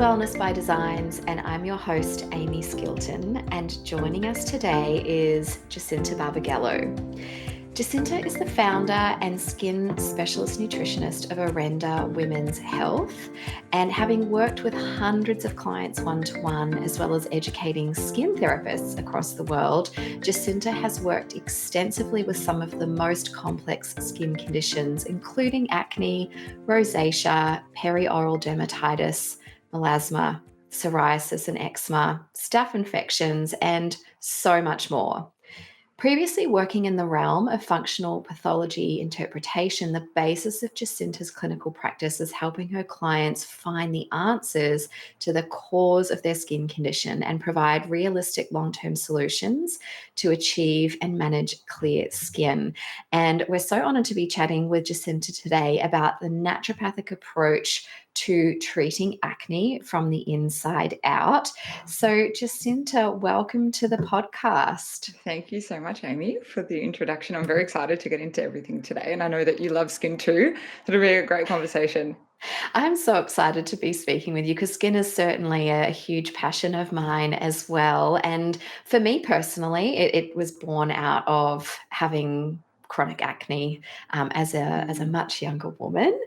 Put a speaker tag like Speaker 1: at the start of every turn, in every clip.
Speaker 1: Wellness by Designs, and I'm your host, Amy Skilton, and joining us today is Jacinta Barbagallo. Jacinta is the founder and skin specialist nutritionist of Arenda Women's Health, and having worked with hundreds of clients one-to-one, as well as educating skin therapists across the world, Jacinta has worked extensively with some of the most complex skin conditions, including acne, rosacea, perioral dermatitis, melasma, psoriasis and eczema, staph infections, and so much more. Previously working in the realm of functional pathology interpretation, the basis of Jacinta's clinical practice is helping her clients find the answers to the cause of their skin condition and provide realistic long-term solutions to achieve and manage clear skin. And we're so honored to be chatting with Jacinta today about the naturopathic approach to treating acne from the inside out. So, Jacinta, welcome to the podcast.
Speaker 2: Thank you so much, Amy, for the introduction. I'm very excited to get into everything today, and I know that you love skin too. It'll be a great conversation.
Speaker 1: I'm so excited to be speaking with you because skin is certainly a huge passion of mine as well. And for me personally, it was born out of having chronic acne as a much younger woman,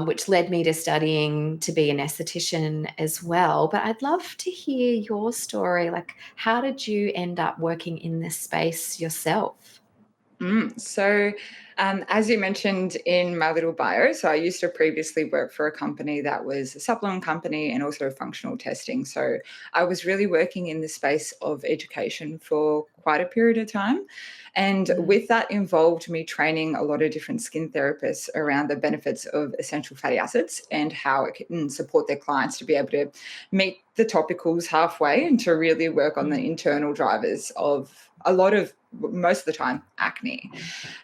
Speaker 1: which led me to studying to be an esthetician as well. But I'd love to hear your story. Like, how did you end up working in this space yourself?
Speaker 2: As you mentioned in my little bio, so I used to previously work for a company that was a supplement company and also functional testing. So I was really working in the space of education for quite a period of time. And with that involved me training a lot of different skin therapists around the benefits of essential fatty acids and how it can support their clients to be able to meet the topicals halfway and to really work on the internal drivers of most of the time, acne.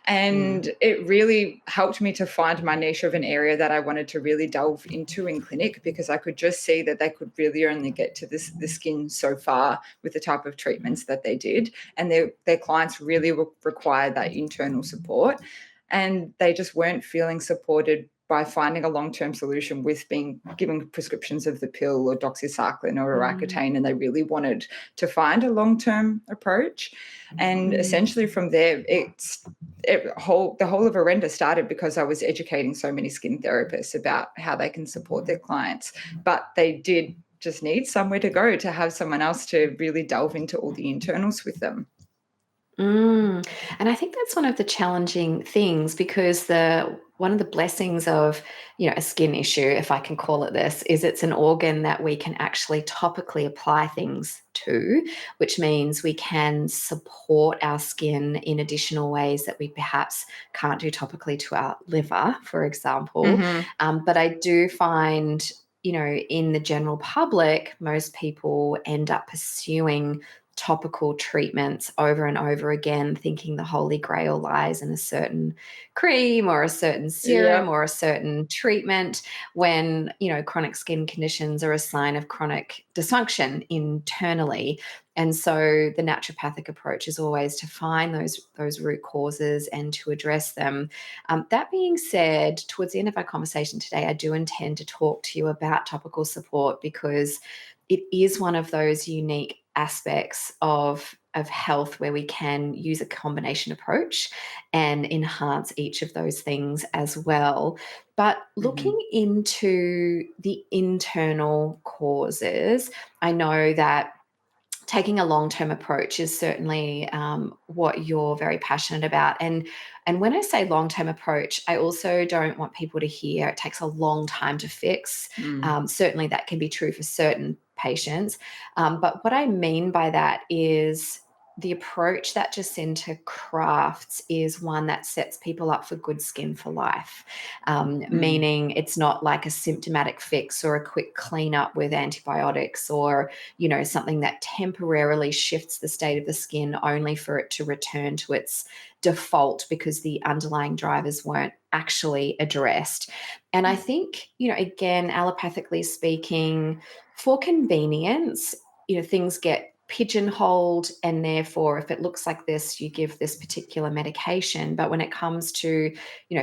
Speaker 2: And it really helped me to find my niche of an area that I wanted to really delve into in clinic, because I could just see that they could really only get to the skin so far with the type of treatments that they did. And their clients really required that internal support. And they just weren't feeling supported by finding a long-term solution with being given prescriptions of the pill or doxycycline or Accutane, and they really wanted to find a long-term approach. And essentially from there, the whole of Arenda started because I was educating so many skin therapists about how they can support their clients, but they did just need somewhere to go to have someone else to really delve into all the internals with them.
Speaker 1: And I think that's one of the challenging things, because one of the blessings of, a skin issue, if I can call it this, is it's an organ that we can actually topically apply things to, which means we can support our skin in additional ways that we perhaps can't do topically to our liver, for example. But I do find, in the general public, most people end up pursuing topical treatments over and over again, thinking the holy grail lies in a certain cream or a certain serum or a certain treatment, when, chronic skin conditions are a sign of chronic dysfunction internally. And so the naturopathic approach is always to find those root causes and to address them. That being said, towards the end of our conversation today, I do intend to talk to you about topical support, because it is one of those unique aspects of health where we can use a combination approach and enhance each of those things as well. But looking into the internal causes, I know that taking a long-term approach is certainly what you're very passionate about. And when I say long-term approach, I also don't want people to hear it takes a long time to fix. Certainly that can be true for certain patients. But what I mean by that is the approach that Jacinta crafts is one that sets people up for good skin for life, meaning it's not like a symptomatic fix or a quick cleanup with antibiotics or, something that temporarily shifts the state of the skin only for it to return to its default because the underlying drivers weren't actually addressed. And I think, again, allopathically speaking, for convenience, things get pigeonholed, and therefore if it looks like this, you give this particular medication. But when it comes to,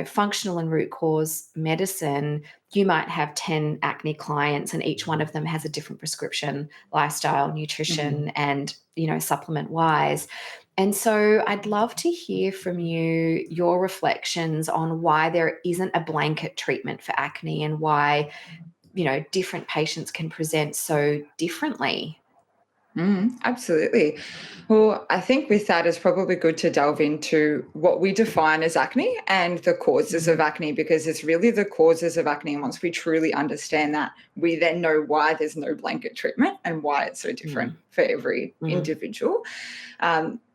Speaker 1: functional and root cause medicine, you might have 10 acne clients and each one of them has a different prescription, lifestyle, nutrition, and, supplement wise. And so I'd love to hear from you your reflections on why there isn't a blanket treatment for acne and why, different patients can present so differently.
Speaker 2: Absolutely. Well, I think with that, it's probably good to delve into what we define as acne and the causes of acne, because it's really the causes of acne. And once we truly understand that, we then know why there's no blanket treatment and why it's so different for every individual.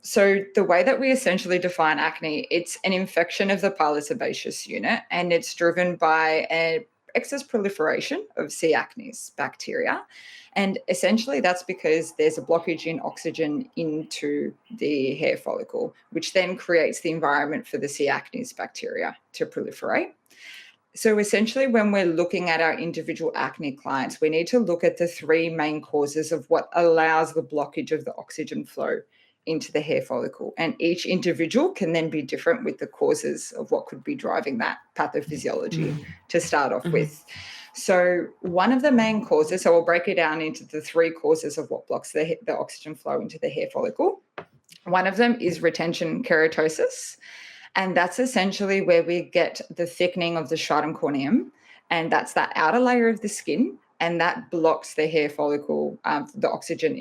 Speaker 2: So the way that we essentially define acne, it's an infection of the pilosebaceous unit, and it's driven by an excess proliferation of C. acnes bacteria. And essentially that's because there's a blockage in oxygen into the hair follicle, which then creates the environment for the C. acnes bacteria to proliferate. So essentially, when we're looking at our individual acne clients, we need to look at the three main causes of what allows the blockage of the oxygen flow into the hair follicle. And each individual can then be different with the causes of what could be driving that pathophysiology to start off with. So one of the main causes, so I'll break it down into the three causes of what blocks the oxygen flow into the hair follicle. One of them is retention keratosis. And that's essentially where we get the thickening of the stratum corneum. And that's that outer layer of the skin. And that blocks the hair follicle, the oxygen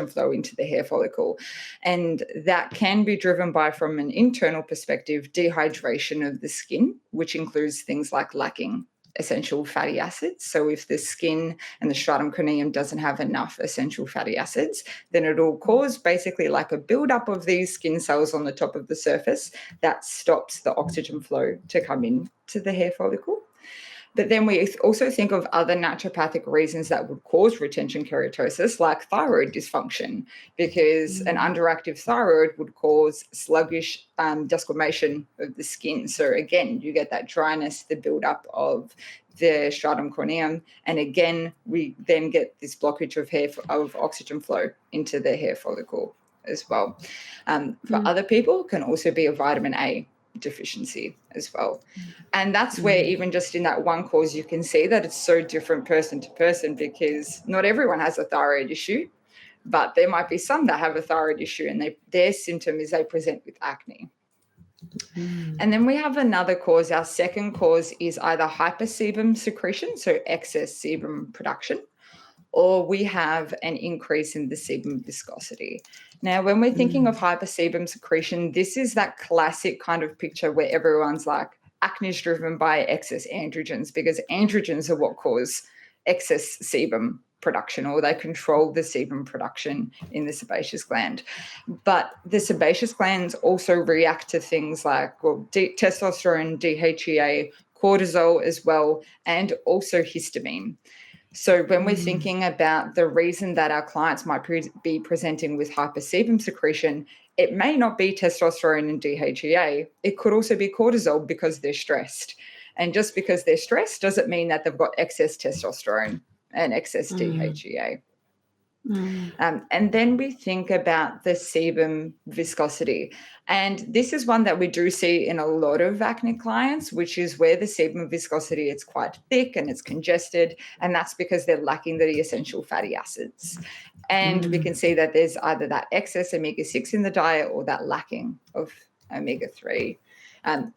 Speaker 2: flow into the hair follicle. And that can be driven by, from an internal perspective, dehydration of the skin, which includes things like lacking essential fatty acids. So if the skin and the stratum corneum doesn't have enough essential fatty acids, then it'll cause basically like a buildup of these skin cells on the top of the surface that stops the oxygen flow to come in to the hair follicle. But then we also think of other naturopathic reasons that would cause retention keratosis, like thyroid dysfunction, because an underactive thyroid would cause sluggish desquamation of the skin. So again, you get that dryness, the buildup of the stratum corneum, and again, we then get this blockage of oxygen flow into the hair follicle as well. For other people, can also be a vitamin A deficiency as well. And that's where even just in that one cause, you can see that it's so different person to person, because not everyone has a thyroid issue, but there might be some that have a thyroid issue and their symptom is they present with acne. And then we have another cause. Our second cause is either hypersebum secretion, so excess sebum production, or we have an increase in the sebum viscosity. Now, when we're thinking of hypersebum secretion, this is that classic kind of picture where everyone's like, acne is driven by excess androgens, because androgens are what cause excess sebum production, or they control the sebum production in the sebaceous gland. But the sebaceous glands also react to things like testosterone, DHEA, cortisol as well, and also histamine. So when we're thinking about the reason that our clients might be presenting with hypersebum secretion, it may not be testosterone and DHEA. It could also be cortisol, because they're stressed. And just because they're stressed doesn't mean that they've got excess testosterone and excess DHEA. And then we think about the sebum viscosity. And this is one that we do see in a lot of acne clients, which is where the sebum viscosity, it's quite thick and it's congested. And that's because they're lacking the essential fatty acids. And we can see that there's either that excess omega-6 in the diet or that lacking of omega-3.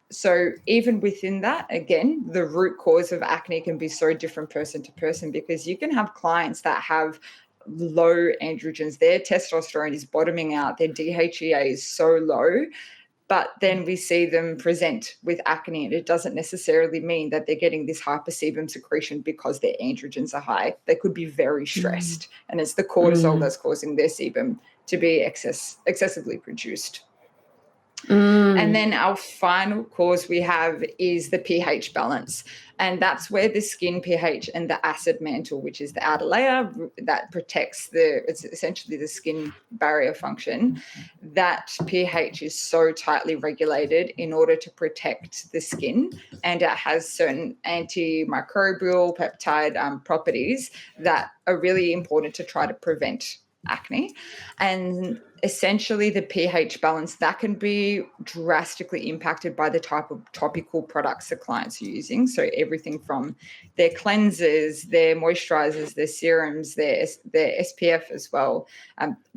Speaker 2: So even within that, again, the root cause of acne can be so different person to person, because you can have clients that have low androgens, their testosterone is bottoming out, their DHEA is so low, but then we see them present with acne, and it doesn't necessarily mean that they're getting this hypersebum secretion because their androgens are high. They could be very stressed, and it's the cortisol that's causing their sebum to be excessively produced. And then our final cause we have is the pH balance. And that's where the skin pH and the acid mantle, which is the outer layer that protects it's essentially the skin barrier function, that pH is so tightly regulated in order to protect the skin. And it has certain antimicrobial peptide properties that are really important to try to prevent acne. And essentially the pH balance, that can be drastically impacted by the type of topical products the clients are using. So everything from their cleansers, their moisturizers, their serums, their SPF as well.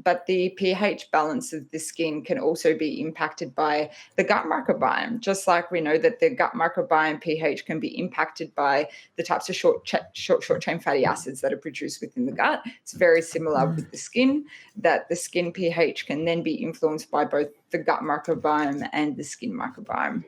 Speaker 2: But the pH balance of the skin can also be impacted by the gut microbiome, just like we know that the gut microbiome pH can be impacted by the types of short chain fatty acids that are produced within the gut. It's very similar with the skin, that the skin pH can then be influenced by both the gut microbiome and the skin microbiome.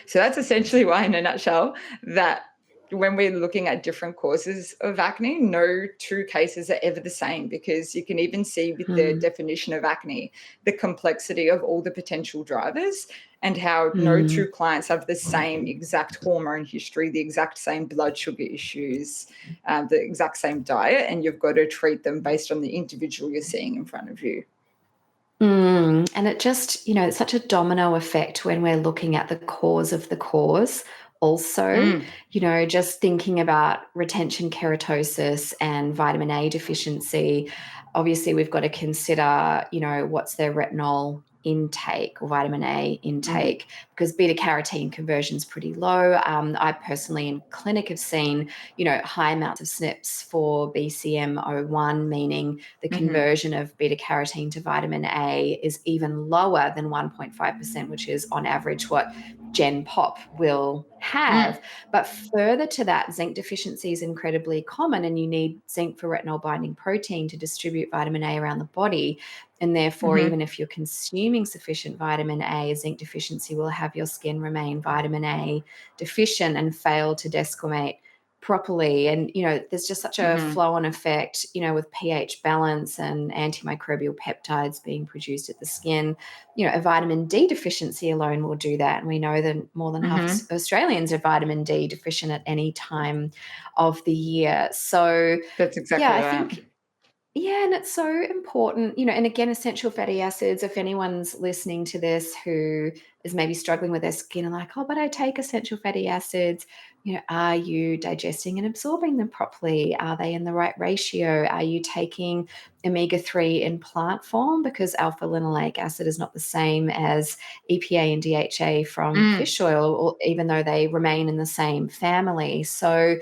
Speaker 2: So that's essentially why, in a nutshell, that when we're looking at different causes of acne, no two cases are ever the same, because you can even see with the definition of acne, the complexity of all the potential drivers and how no two clients have the same exact hormone history, the exact same blood sugar issues, the exact same diet, and you've got to treat them based on the individual you're seeing in front of you.
Speaker 1: And it just, it's such a domino effect when we're looking at the cause of the cause. Also, just thinking about retention keratosis and vitamin A deficiency, obviously we've got to consider, what's their retinol intake or vitamin A intake, because beta carotene conversion is pretty low. I personally in clinic have seen, high amounts of SNPs for BCM01, meaning the conversion of beta carotene to vitamin A is even lower than 1.5%, which is on average what Gen Pop will have. But further to that, zinc deficiency is incredibly common, and you need zinc for retinol binding protein to distribute vitamin A around the body. And therefore, even if you're consuming sufficient vitamin A, zinc deficiency will have your skin remain vitamin A deficient and fail to desquamate properly. And, there's just such a flow-on effect, with pH balance and antimicrobial peptides being produced at the skin. A vitamin D deficiency alone will do that. And we know that more than half of Australians are vitamin D deficient at any time of the year. So
Speaker 2: That's exactly
Speaker 1: I
Speaker 2: right.
Speaker 1: think, and it's so important, and again, essential fatty acids, if anyone's listening to this who is maybe struggling with their skin and like, oh, but I take essential fatty acids, are you digesting and absorbing them properly? Are they in the right ratio? Are you taking omega-3 in plant form? Because alpha linoleic acid is not the same as EPA and DHA from fish oil, or even though they remain in the same family. So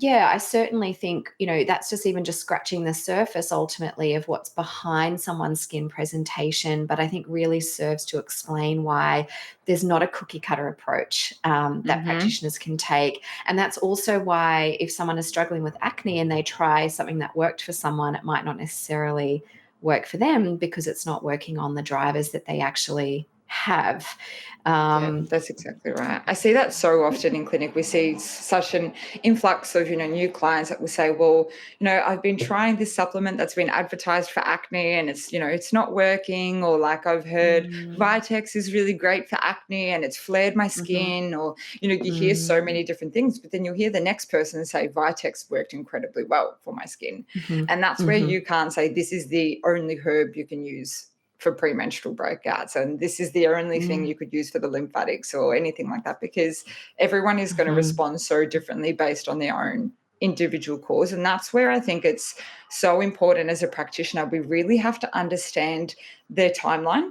Speaker 1: I certainly think, that's just even just scratching the surface ultimately of what's behind someone's skin presentation. But I think really serves to explain why there's not a cookie cutter approach that practitioners can take. And that's also why if someone is struggling with acne and they try something that worked for someone, it might not necessarily work for them because it's not working on the drivers that they actually have.
Speaker 2: That's exactly right. I see that so often in clinic. We see such an influx of, new clients that will say, well, I've been trying this supplement that's been advertised for acne and it's, it's not working. Or like I've heard Vitex is really great for acne and it's flared my skin. Or, you hear so many different things, but then you'll hear the next person say Vitex worked incredibly well for my skin. And that's where you can't say this is the only herb you can use for premenstrual breakouts, and this is the only thing you could use for the lymphatics or anything like that, because everyone is going to respond so differently based on their own individual cause. And that's where I think it's so important as a practitioner. We really have to understand their timeline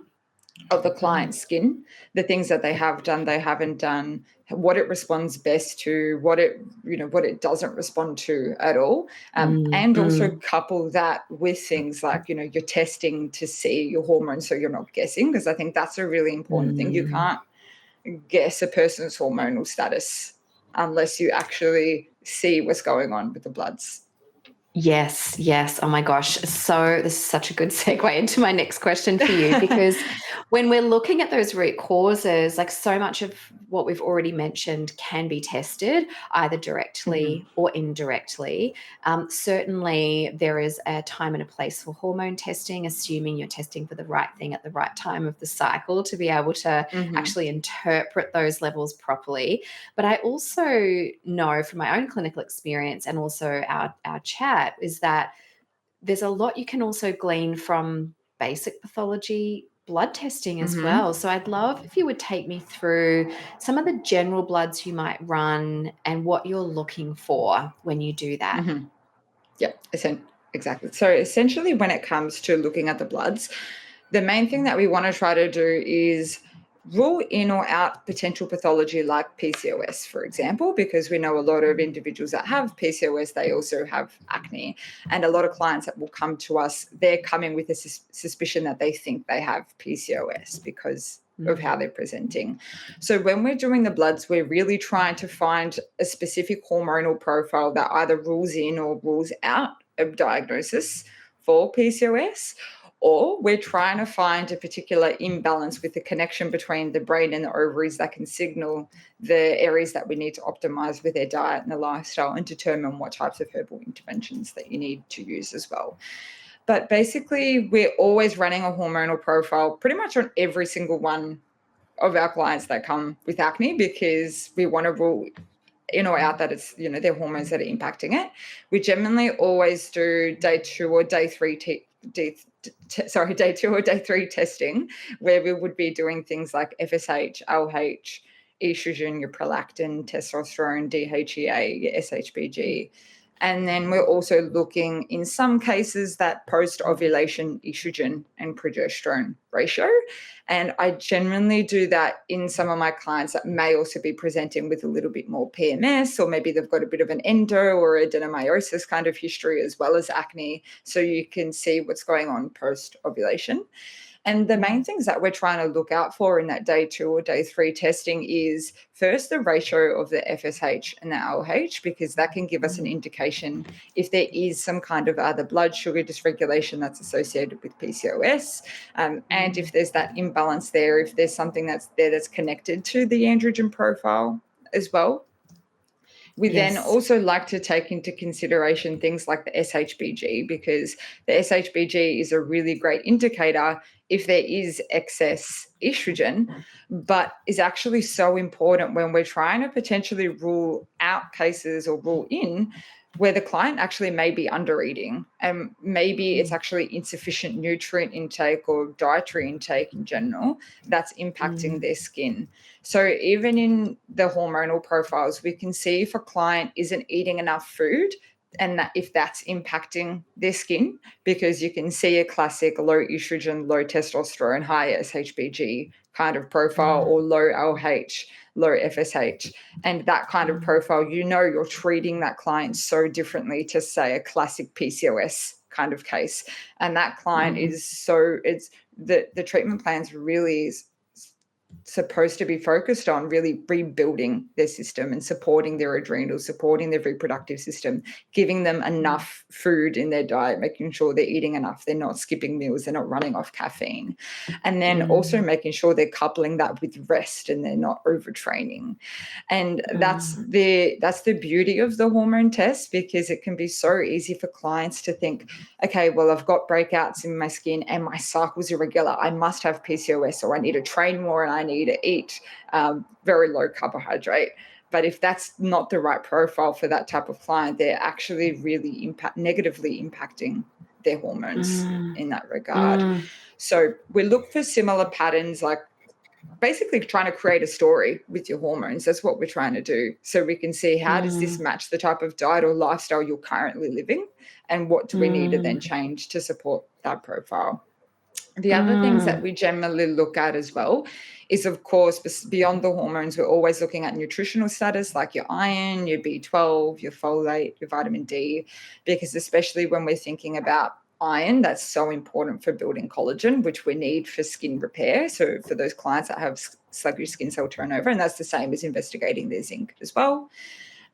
Speaker 2: of the client's skin, the things that they have done, they haven't done, what it responds best to, what it doesn't respond to at all. And also couple that with things like, you're testing to see your hormones so you're not guessing, because I think that's a really important thing. You can't guess a person's hormonal status unless you actually see what's going on with the bloods.
Speaker 1: Yes. Oh my gosh. So this is such a good segue into my next question for you, because when we're looking at those root causes, like so much of what we've already mentioned can be tested either directly or indirectly. Certainly there is a time and a place for hormone testing, assuming you're testing for the right thing at the right time of the cycle to be able to actually interpret those levels properly. But I also know from my own clinical experience and also our chat is that there's a lot you can also glean from basic pathology blood testing as well. So I'd love if you would take me through some of the general bloods you might run and what you're looking for when you do that.
Speaker 2: Exactly. So essentially, when it comes to looking at the bloods, the main thing that we want to try to do is rule in or out potential pathology like PCOS, for example, because we know a lot of individuals that have PCOS, they also have acne. And a lot of clients that will come to us, they're coming with a suspicion that they think they have PCOS because of how they're presenting. So when we're doing the bloods, we're really trying to find a specific hormonal profile that either rules in or rules out a diagnosis for PCOS, or we're trying to find a particular imbalance with the connection between the brain and the ovaries that can signal the areas that we need to optimize with their diet and the lifestyle and determine what types of herbal interventions that you need to use as well. But basically, we're always running a hormonal profile pretty much on every single one of our clients that come with acne, because we want to rule in or out that it's, their hormones that are impacting it. We generally always do day 2 or day 3 day 2 or day 3 testing, where we would be doing things like FSH, LH, estrogen, your prolactin, testosterone, DHEA, your SHBG. And then we're also looking in some cases that post-ovulation estrogen and progesterone ratio. And I genuinely do that in some of my clients that may also be presenting with a little bit more PMS, or maybe they've got a bit of an endo or adenomyosis kind of history as well as acne. So you can see what's going on post-ovulation. And the main things that we're trying to look out for in that day 2 or day 3 testing is first the ratio of the FSH and the LH, because that can give us an indication if there is some kind of other blood sugar dysregulation that's associated with PCOS. And if there's that imbalance there, if there's something that's there that's connected to the androgen profile as well. We then also like to take into consideration things like the SHBG, because the SHBG is a really great indicator if there is excess estrogen, but is actually so important when we're trying to potentially rule out cases or rule in where the client actually may be under eating, and maybe it's actually insufficient nutrient intake or dietary intake in general that's impacting their skin. So even in the hormonal profiles, we can see if a client isn't eating enough food and that if that's impacting their skin, because you can see a classic low estrogen, low testosterone, high SHBG kind of profile, or low LH, low FSH. And that kind of profile, you're treating that client so differently to, say, a classic PCOS kind of case. And that client it's the treatment plan's really supposed to be focused on really rebuilding their system and supporting their adrenals, supporting their reproductive system, giving them enough food in their diet, making sure they're eating enough, they're not skipping meals, they're not running off caffeine. And then also making sure they're coupling that with rest and they're not overtraining. And that's the beauty of the hormone test, because it can be so easy for clients to think, okay, well, I've got breakouts in my skin and my cycle's irregular, I must have PCOS, or I need to train more and I need to eat very low carbohydrate. But if that's not the right profile for that type of client, they're actually really negatively impacting their hormones in that regard. So we look for similar patterns, like basically trying to create a story with your hormones. That's what we're trying to do. So we can see, how does this match the type of diet or lifestyle you're currently living, and what do we need to then change to support that profile. The other things that we generally look at as well is, of course, beyond the hormones, we're always looking at nutritional status, like your iron, your B12, your folate, your vitamin D, because especially when we're thinking about iron, that's so important for building collagen, which we need for skin repair. So for those clients that have sluggish skin cell turnover, and that's the same as investigating their zinc as well.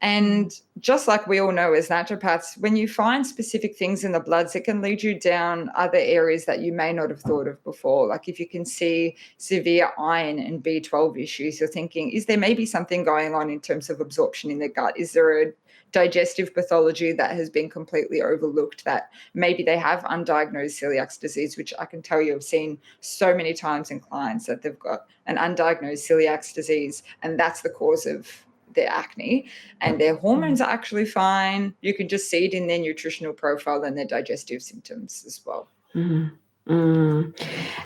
Speaker 2: And just like we all know as naturopaths, when you find specific things in the bloods, it can lead you down other areas that you may not have thought of before. Like if you can see severe iron and B12 issues, you're thinking, is there maybe something going on in terms of absorption in the gut? Is there a digestive pathology that has been completely overlooked, that maybe they have undiagnosed celiac disease, which I can tell you I've seen so many times in clients that they've got an undiagnosed celiac disease, and that's the cause of their acne, and their hormones are actually fine. You can just see it in their nutritional profile and their digestive symptoms as well.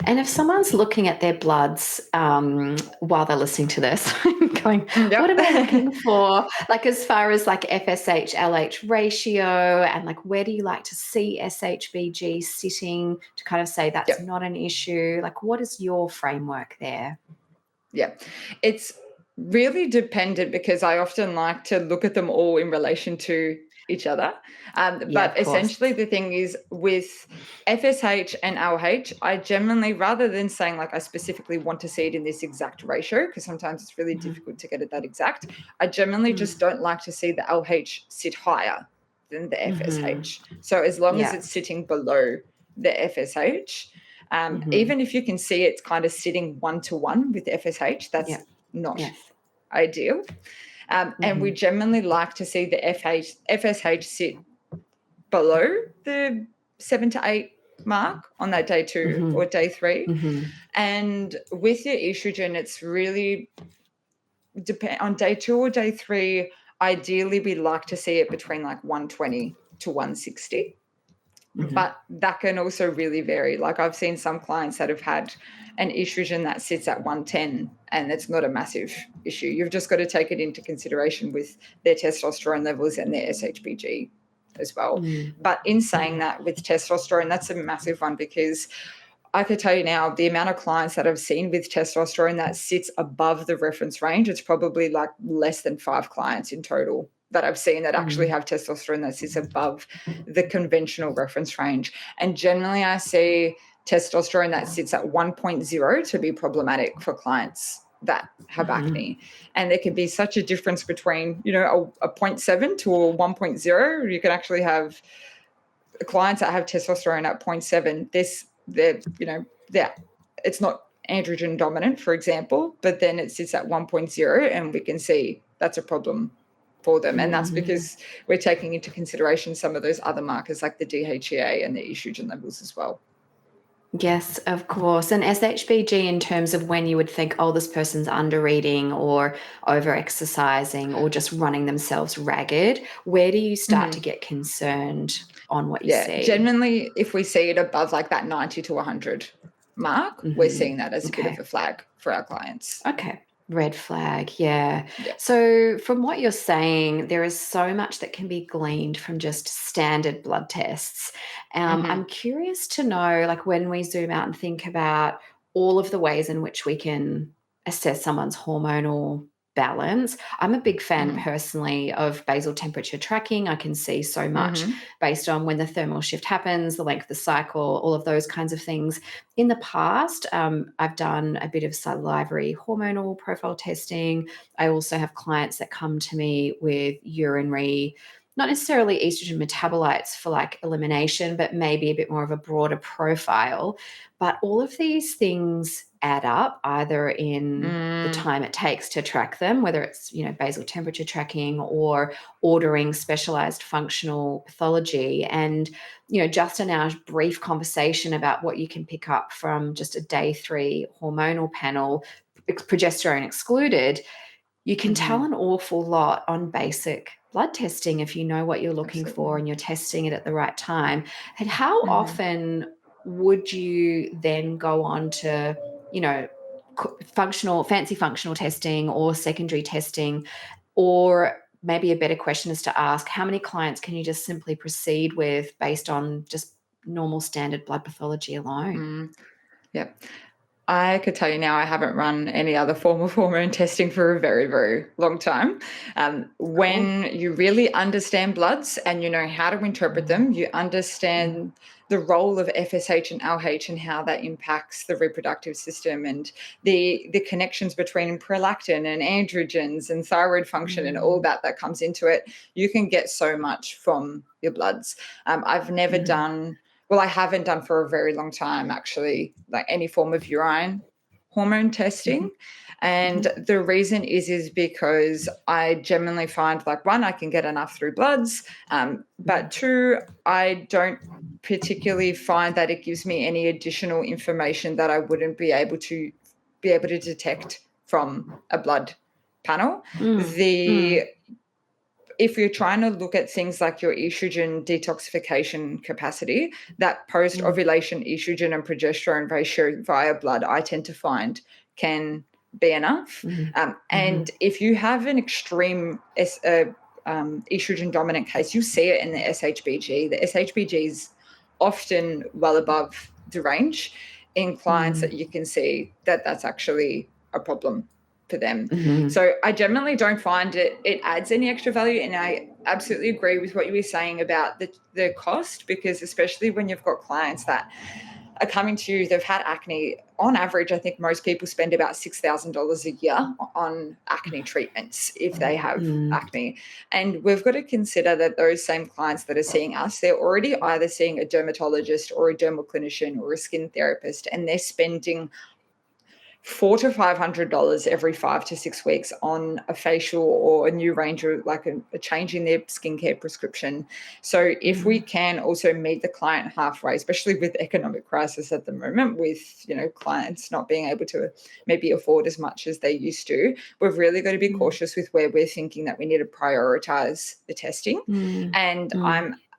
Speaker 1: And if someone's looking at their bloods while they're listening to this, going, what am I looking
Speaker 2: Yep.
Speaker 1: for? Like as far as like FSH, LH ratio, and like where do you like to see SHBG sitting to kind of say that's
Speaker 2: Yep.
Speaker 1: not an issue? Like what is your framework there?
Speaker 2: Yeah, it's really dependent because I often like to look at them all in relation to each other.
Speaker 1: Yeah,
Speaker 2: But
Speaker 1: of course.
Speaker 2: essentially, the thing is with FSH and LH, I generally, rather than saying like I specifically want to see it in this exact ratio, because sometimes it's really
Speaker 1: Mhm.
Speaker 2: difficult to get it that exact, I generally just don't like to see the LH sit higher than the
Speaker 1: Mhm.
Speaker 2: FSH. So as long as
Speaker 1: Yeah.
Speaker 2: it's sitting below the FSH,
Speaker 1: Mhm.
Speaker 2: even if you can see it's kind of sitting 1-to-1 with FSH, that's
Speaker 1: Yeah.
Speaker 2: not
Speaker 1: Yes.
Speaker 2: ideal. And we
Speaker 1: Mhm.
Speaker 2: generally like to see the FSH sit below the 7 to 8 mark on that day 2 or
Speaker 1: Mhm.
Speaker 2: day 3.
Speaker 1: Mhm.
Speaker 2: And with your estrogen, it's really depend on day 2 or day 3. Ideally, we like to see it between like 120 to 160.
Speaker 1: Mhm.
Speaker 2: But that can also really vary. Like I've seen some clients that have had an estrogen that sits at 110 and it's not a massive issue. You've just got to take it into consideration with their testosterone levels and their SHBG as well.
Speaker 1: Mm.
Speaker 2: But in saying that, with testosterone, that's a massive one because I could tell you now the amount of clients that I've seen with testosterone that sits above the reference range, it's probably like less than 5 clients in total that I've seen that actually
Speaker 1: Mm.
Speaker 2: have testosterone that sits above the conventional reference range. And generally, I see testosterone that sits at 1.0 to be problematic for clients that have
Speaker 1: Mhm.
Speaker 2: acne. And there can be such a difference between, a 0.7 to a 1.0. You can actually have clients that have testosterone at 0.7. It's not androgen dominant, for example, but then it sits at 1.0 and we can see that's a problem for them. And that's
Speaker 1: Mhm.
Speaker 2: because we're taking into consideration some of those other markers like the DHEA and the estrogen levels as well.
Speaker 1: Yes, of course. And SHBG in terms of when you would think, oh, this person's under eating or over exercising or just running themselves ragged, where do you start to
Speaker 2: Mm-hmm.
Speaker 1: get concerned on what you
Speaker 2: Yeah,
Speaker 1: see?
Speaker 2: generally, if we see it above like that 90 to 100 mark, we're seeing that as a bit of
Speaker 1: Okay.
Speaker 2: a flag for our clients.
Speaker 1: Okay. Red flag. Yeah.
Speaker 2: Yeah.
Speaker 1: So, from what you're saying, there is so much that can be gleaned from just standard blood tests.
Speaker 2: Mm-hmm.
Speaker 1: I'm curious to know, like, when we zoom out and think about all of the ways in which we can assess someone's hormonal balance. I'm a big fan
Speaker 2: Mm-hmm.
Speaker 1: personally of basal temperature tracking. I can see so much
Speaker 2: Mm-hmm.
Speaker 1: based on when the thermal shift happens, the length of the cycle, all of those kinds of things. In the past, I've done a bit of salivary hormonal profile testing. I also have clients that come to me with urinary, not necessarily estrogen metabolites for like elimination, but maybe a bit more of a broader profile. But all of these things add up either in the
Speaker 2: Mm,
Speaker 1: time it takes to track them, whether it's, basal temperature tracking or ordering specialized functional pathology. And just in our brief conversation about what you can pick up from just a day 3 hormonal panel, progesterone excluded, you can tell
Speaker 2: mhm,
Speaker 1: an awful lot on basic blood testing if you know what you're looking for
Speaker 2: absolutely.
Speaker 1: and you're testing it at the right time. And how
Speaker 2: Mhm.
Speaker 1: often would you then go on to, you know, fancy functional testing or secondary testing? Or maybe a better question is to ask, how many clients can you just simply proceed with based on just normal standard blood pathology alone?
Speaker 2: Mm, yep. I could tell you now I haven't run any other form of hormone testing for a very, very long time.
Speaker 1: Cool.
Speaker 2: When you really understand bloods and you know how to interpret
Speaker 1: Mm,
Speaker 2: them, you
Speaker 1: mm,
Speaker 2: understand the role of FSH and LH and how that impacts the reproductive system and the connections between prolactin and androgens and thyroid function and all
Speaker 1: mm,
Speaker 2: that comes into it. You can get so much from your bloods. I've never
Speaker 1: mhm,
Speaker 2: done well, I haven't done for a very long time, actually, like any form of urine hormone
Speaker 1: mhm,
Speaker 2: testing. And
Speaker 1: mhm,
Speaker 2: the reason is because I genuinely find like one, I can get enough through bloods, but
Speaker 1: mhm,
Speaker 2: two, I don't particularly find that it gives me any additional information that I wouldn't be able to detect from a blood panel.
Speaker 1: mm,
Speaker 2: The
Speaker 1: mm,
Speaker 2: if you're trying to look at things like your estrogen detoxification capacity, that post-ovulation estrogen and progesterone ratio via blood, I tend to find can be enough. And if you have an extreme estrogen dominant case, you see it in the SHBG. The SHBG is often well above the range in clients that you can see that that's actually a problem for them. So I generally don't find it adds any extra value. And I absolutely agree with what you were saying about the cost, because especially when you've got clients that are coming to you, they've had acne. On average, I think most people spend about $6,000 a year on acne treatments if they have acne. And we've got to consider that those same clients that are seeing us, they're already either seeing a dermatologist or a dermal clinician or a skin therapist, and they're spending $400 to $500 every 5 to 6 weeks on a facial or a new range of like a change in their skincare prescription. So if we can also meet the client halfway, especially with economic crisis at the moment, with clients not being able to maybe afford as much as they used to, we've really got to be cautious with where we're thinking that we need to prioritize the testing. And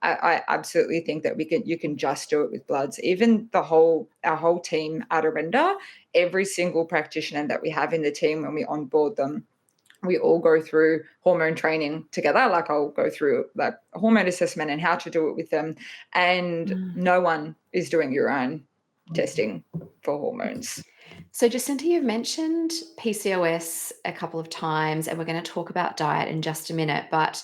Speaker 2: I absolutely think that you can just do it with bloods. Even our whole team at Arenda, every single practitioner that we have in the team, when we onboard them, we all go through hormone training together. Like I'll go through like a hormone assessment and how to do it with them. And no one is doing urine testing for hormones.
Speaker 1: So Jacinta, you've mentioned PCOS a couple of times, and we're going to talk about diet in just a minute, but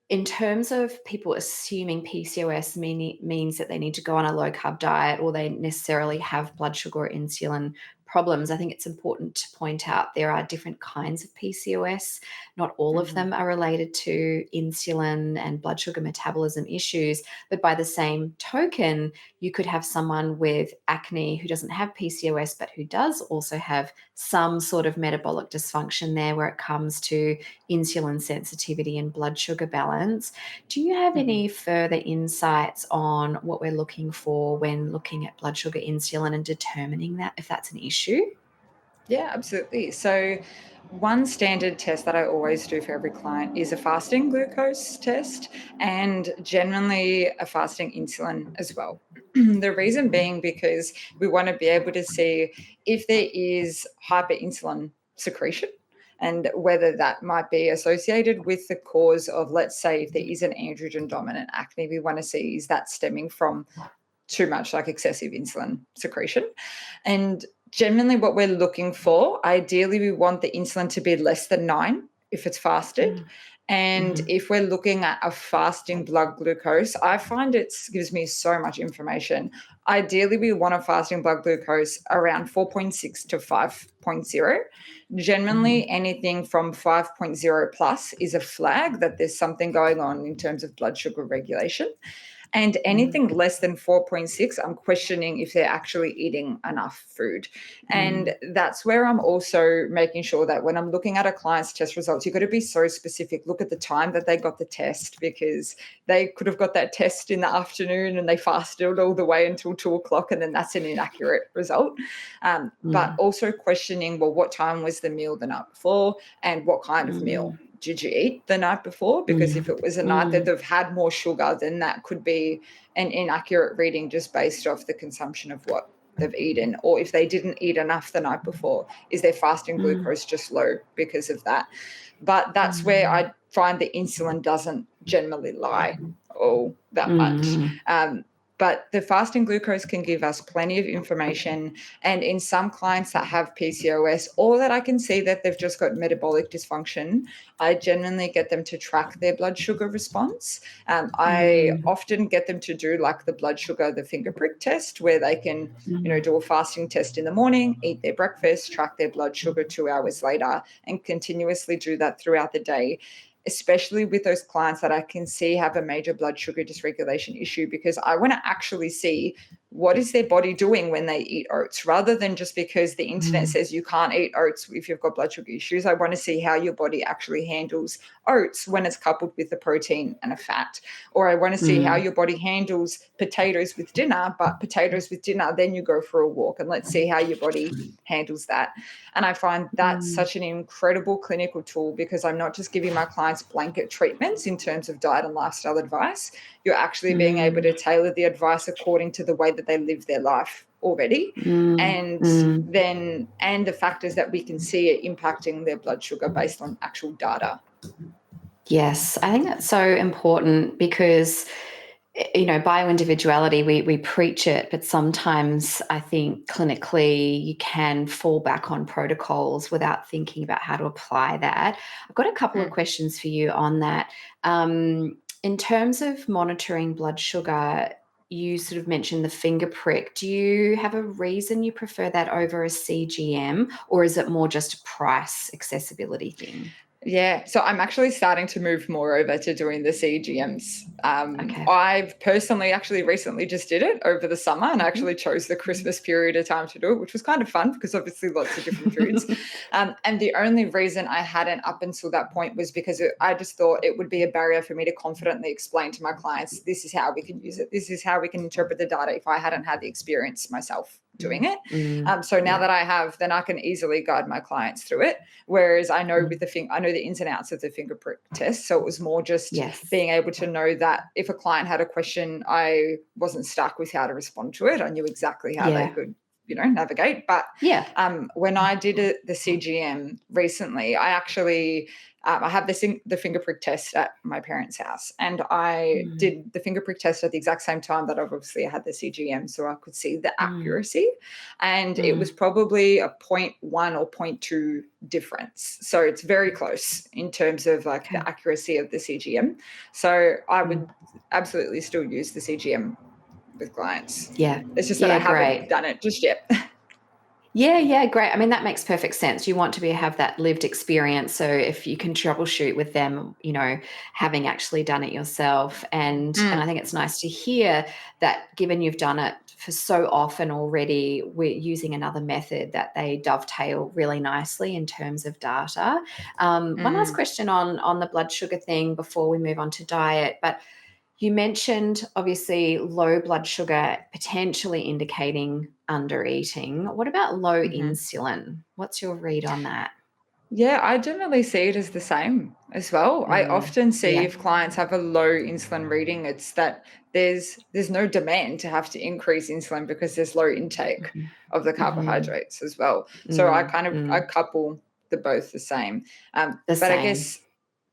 Speaker 1: in terms of people assuming PCOS means that they need to go on a low-carb diet or they necessarily have blood sugar or insulin problems, I think it's important to point out there are different kinds of PCOS. Not all of them are related to insulin and blood sugar metabolism issues, but by the same token, you could have someone with acne who doesn't have PCOS but who does also have some sort of metabolic dysfunction there where it comes to insulin sensitivity and blood sugar balance. Do you have any further insights on what we're looking for when looking at blood sugar, insulin, and determining that if that's an issue?
Speaker 2: Yeah, absolutely. So one standard test that I always do for every client is a fasting glucose test, and generally a fasting insulin as well. The reason being because we want to be able to see if there is hyperinsulin secretion and whether that might be associated with the cause of, let's say, if there is an androgen dominant acne, we want to see is that stemming from too much, like excessive insulin secretion. And generally what we're looking for, ideally we want the insulin to be less than 9 if it's fasted. And if we're looking at a fasting blood glucose, I find it gives me so much information. Ideally, we want a fasting blood glucose around 4.6 to 5.0. Generally, anything from 5.0 plus is a flag that there's something going on in terms of blood sugar regulation. And anything less than 4.6, I'm questioning if they're actually eating enough food. And that's where I'm also making sure that when I'm looking at a client's test results, you've got to be so specific. Look at the time that they got the test, because they could have got that test in the afternoon and they fasted all the way until 2:00, and then that's an inaccurate result. But also questioning, well, what time was the meal the night before and what kind of meal did you eat the night before? Because if it was a night that they've had more sugar, then that could be an inaccurate reading just based off the consumption of what they've eaten. Or if they didn't eat enough the night before, is their fasting glucose just low because of that? But that's where I find the insulin doesn't generally lie all that much. But the fasting glucose can give us plenty of information. And in some clients that have PCOS, or that I can see that they've just got metabolic dysfunction, I genuinely get them to track their blood sugar response. I often get them to do like the blood sugar, the finger prick test, where they can, do a fasting test in the morning, eat their breakfast, track their blood sugar 2 hours later, and continuously do that throughout the day, especially with those clients that I can see have a major blood sugar dysregulation issue, because I want to actually see what is their body doing when they eat oats, rather than just because the internet
Speaker 1: Mm,
Speaker 2: says you can't eat oats if you've got blood sugar issues. I want to see how your body actually handles oats when it's coupled with a protein and a fat. Or I want to see how
Speaker 1: mm,
Speaker 2: your body handles potatoes with dinner, but potatoes with dinner, then you go for a walk, and let's see how your body handles that. And I find that's
Speaker 1: mm,
Speaker 2: such an incredible clinical tool, because I'm not just giving my clients blanket treatments in terms of diet and lifestyle advice. You're actually being able
Speaker 1: mm,
Speaker 2: to tailor the advice according to the way that they live their life already.
Speaker 1: mm,
Speaker 2: And
Speaker 1: mm.
Speaker 2: the factors that we can see are impacting their blood sugar based on actual data.
Speaker 1: Yes, I think that's so important because, bioindividuality, we preach it, but sometimes I think clinically you can fall back on protocols without thinking about how to apply that. I've got a couple of
Speaker 2: Mm.
Speaker 1: questions for you on that. In terms of monitoring blood sugar, you sort of mentioned the finger prick. Do you have a reason you prefer that over a CGM, or is it more just a price accessibility thing?
Speaker 2: Yeah, so I'm actually starting to move more over to doing the CGMs.
Speaker 1: Okay.
Speaker 2: I've personally actually recently just did it over the summer, and I
Speaker 1: Mhm.
Speaker 2: actually chose the Christmas period of time to do it, which was kind of fun because obviously lots of different foods. And the only reason I hadn't up until that point was because I just thought it would be a barrier for me to confidently explain to my clients, this is how we can use it, this is how we can interpret the data, if I hadn't had the experience myself doing
Speaker 1: Mm,
Speaker 2: it.
Speaker 1: mm,
Speaker 2: So now
Speaker 1: yeah.
Speaker 2: that I have, then I can easily guide my clients through it. Whereas I know
Speaker 1: Mm,
Speaker 2: I know the ins and outs of the finger prick test. So it was more just
Speaker 1: yes.
Speaker 2: being able to know that if a client had a question, I wasn't stuck with how to respond to it. I knew exactly how they
Speaker 1: Yeah.
Speaker 2: could, navigate. But
Speaker 1: Yeah.
Speaker 2: when I did the CGM recently, I actually I have the finger prick test at my parents' house, and I
Speaker 1: Mm,
Speaker 2: did the finger prick test at the exact same time that I've obviously had the CGM, so I could see the
Speaker 1: mm,
Speaker 2: accuracy, and it was
Speaker 1: mm.
Speaker 2: probably a point 0.1 or point 0.2 difference. So it's very close in terms of like
Speaker 1: Okay.
Speaker 2: the accuracy of the CGM. So I
Speaker 1: Mm.
Speaker 2: would absolutely still use the CGM with clients.
Speaker 1: Yeah.
Speaker 2: It's just that I
Speaker 1: Yeah,
Speaker 2: haven't
Speaker 1: great.
Speaker 2: done it just yet.
Speaker 1: Yeah, yeah, great. I mean, that makes perfect sense. You want to have that lived experience. So if you can troubleshoot with them, having actually done it yourself. And I
Speaker 2: Mm,
Speaker 1: think it's nice to hear that given you've done it for so often already, we're using another method that they dovetail really nicely in terms of data. One last
Speaker 2: mm,
Speaker 1: question on the blood sugar thing before we move on to diet. But you mentioned obviously low blood sugar potentially indicating undereating. What about low
Speaker 2: mhm.
Speaker 1: insulin? What's your read on that?
Speaker 2: Yeah, I generally see it as the same as well. I
Speaker 1: Mm,
Speaker 2: often see
Speaker 1: yeah.
Speaker 2: if clients have a low insulin reading, it's that there's no demand to have to increase insulin because there's low intake
Speaker 1: Mhm.
Speaker 2: of the
Speaker 1: Mhm.
Speaker 2: carbohydrates as well. So I
Speaker 1: Mm,
Speaker 2: kind of I
Speaker 1: mm.
Speaker 2: couple the both the same.
Speaker 1: The
Speaker 2: But I
Speaker 1: same.
Speaker 2: guess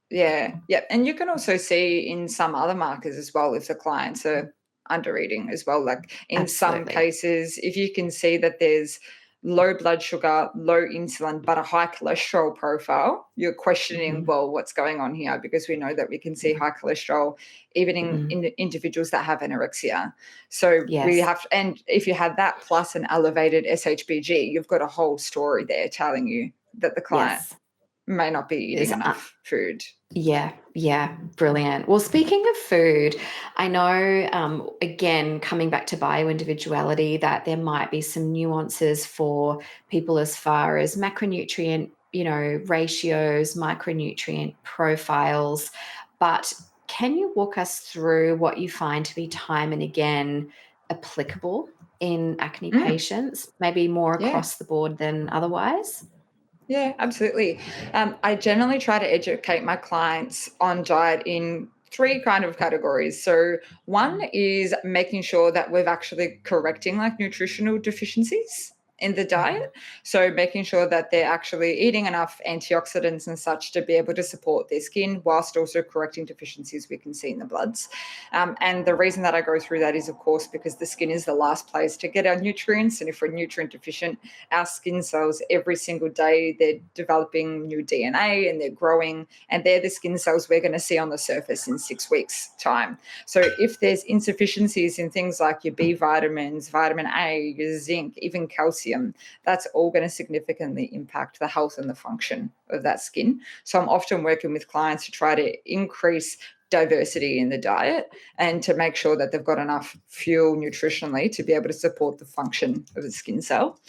Speaker 2: yeah, yeah, and you can also see in some other markers as well if the clients are under eating as well. Like in some
Speaker 1: Absolutely.
Speaker 2: cases, if you can see that there's low blood sugar, low insulin, but a high cholesterol profile, you're questioning,
Speaker 1: Mhm.
Speaker 2: well, what's going on here? Because we know that we can see high cholesterol even
Speaker 1: Mm.
Speaker 2: in individuals that have anorexia. So we
Speaker 1: Yes.
Speaker 2: have, and if you had that plus an elevated SHBG, you've got a whole story there telling you that the client
Speaker 1: Yes.
Speaker 2: may not be eating
Speaker 1: Is
Speaker 2: enough food.
Speaker 1: Yeah, yeah, brilliant. Well, speaking of food, I know, again, coming back to bioindividuality, that there might be some nuances for people as far as macronutrient, ratios, micronutrient profiles. But can you walk us through what you find to be time and again applicable in acne
Speaker 2: Mm,
Speaker 1: patients, maybe more
Speaker 2: yeah.
Speaker 1: across the board than otherwise?
Speaker 2: Yeah, absolutely. I generally try to educate my clients on diet in three kind of categories. So one is making sure that we're actually correcting like nutritional deficiencies in the
Speaker 1: Mhm.
Speaker 2: diet. So making sure that they're actually eating enough antioxidants and such to be able to support their skin whilst also correcting deficiencies we can see in the bloods. And the reason that I go through that is, of course, because the skin is the last place to get our nutrients. And if we're nutrient deficient, our skin cells every single day, they're developing new DNA and they're growing, and they're the skin cells we're going to see on the surface in 6 weeks time. So if there's insufficiencies in things like your B vitamins, vitamin A, your zinc, even calcium, that's all going to significantly impact the health and the function of that skin. So I'm often working with clients to try to increase diversity in the diet and to make sure that they've got enough fuel nutritionally to be able to support the function of the skin cell.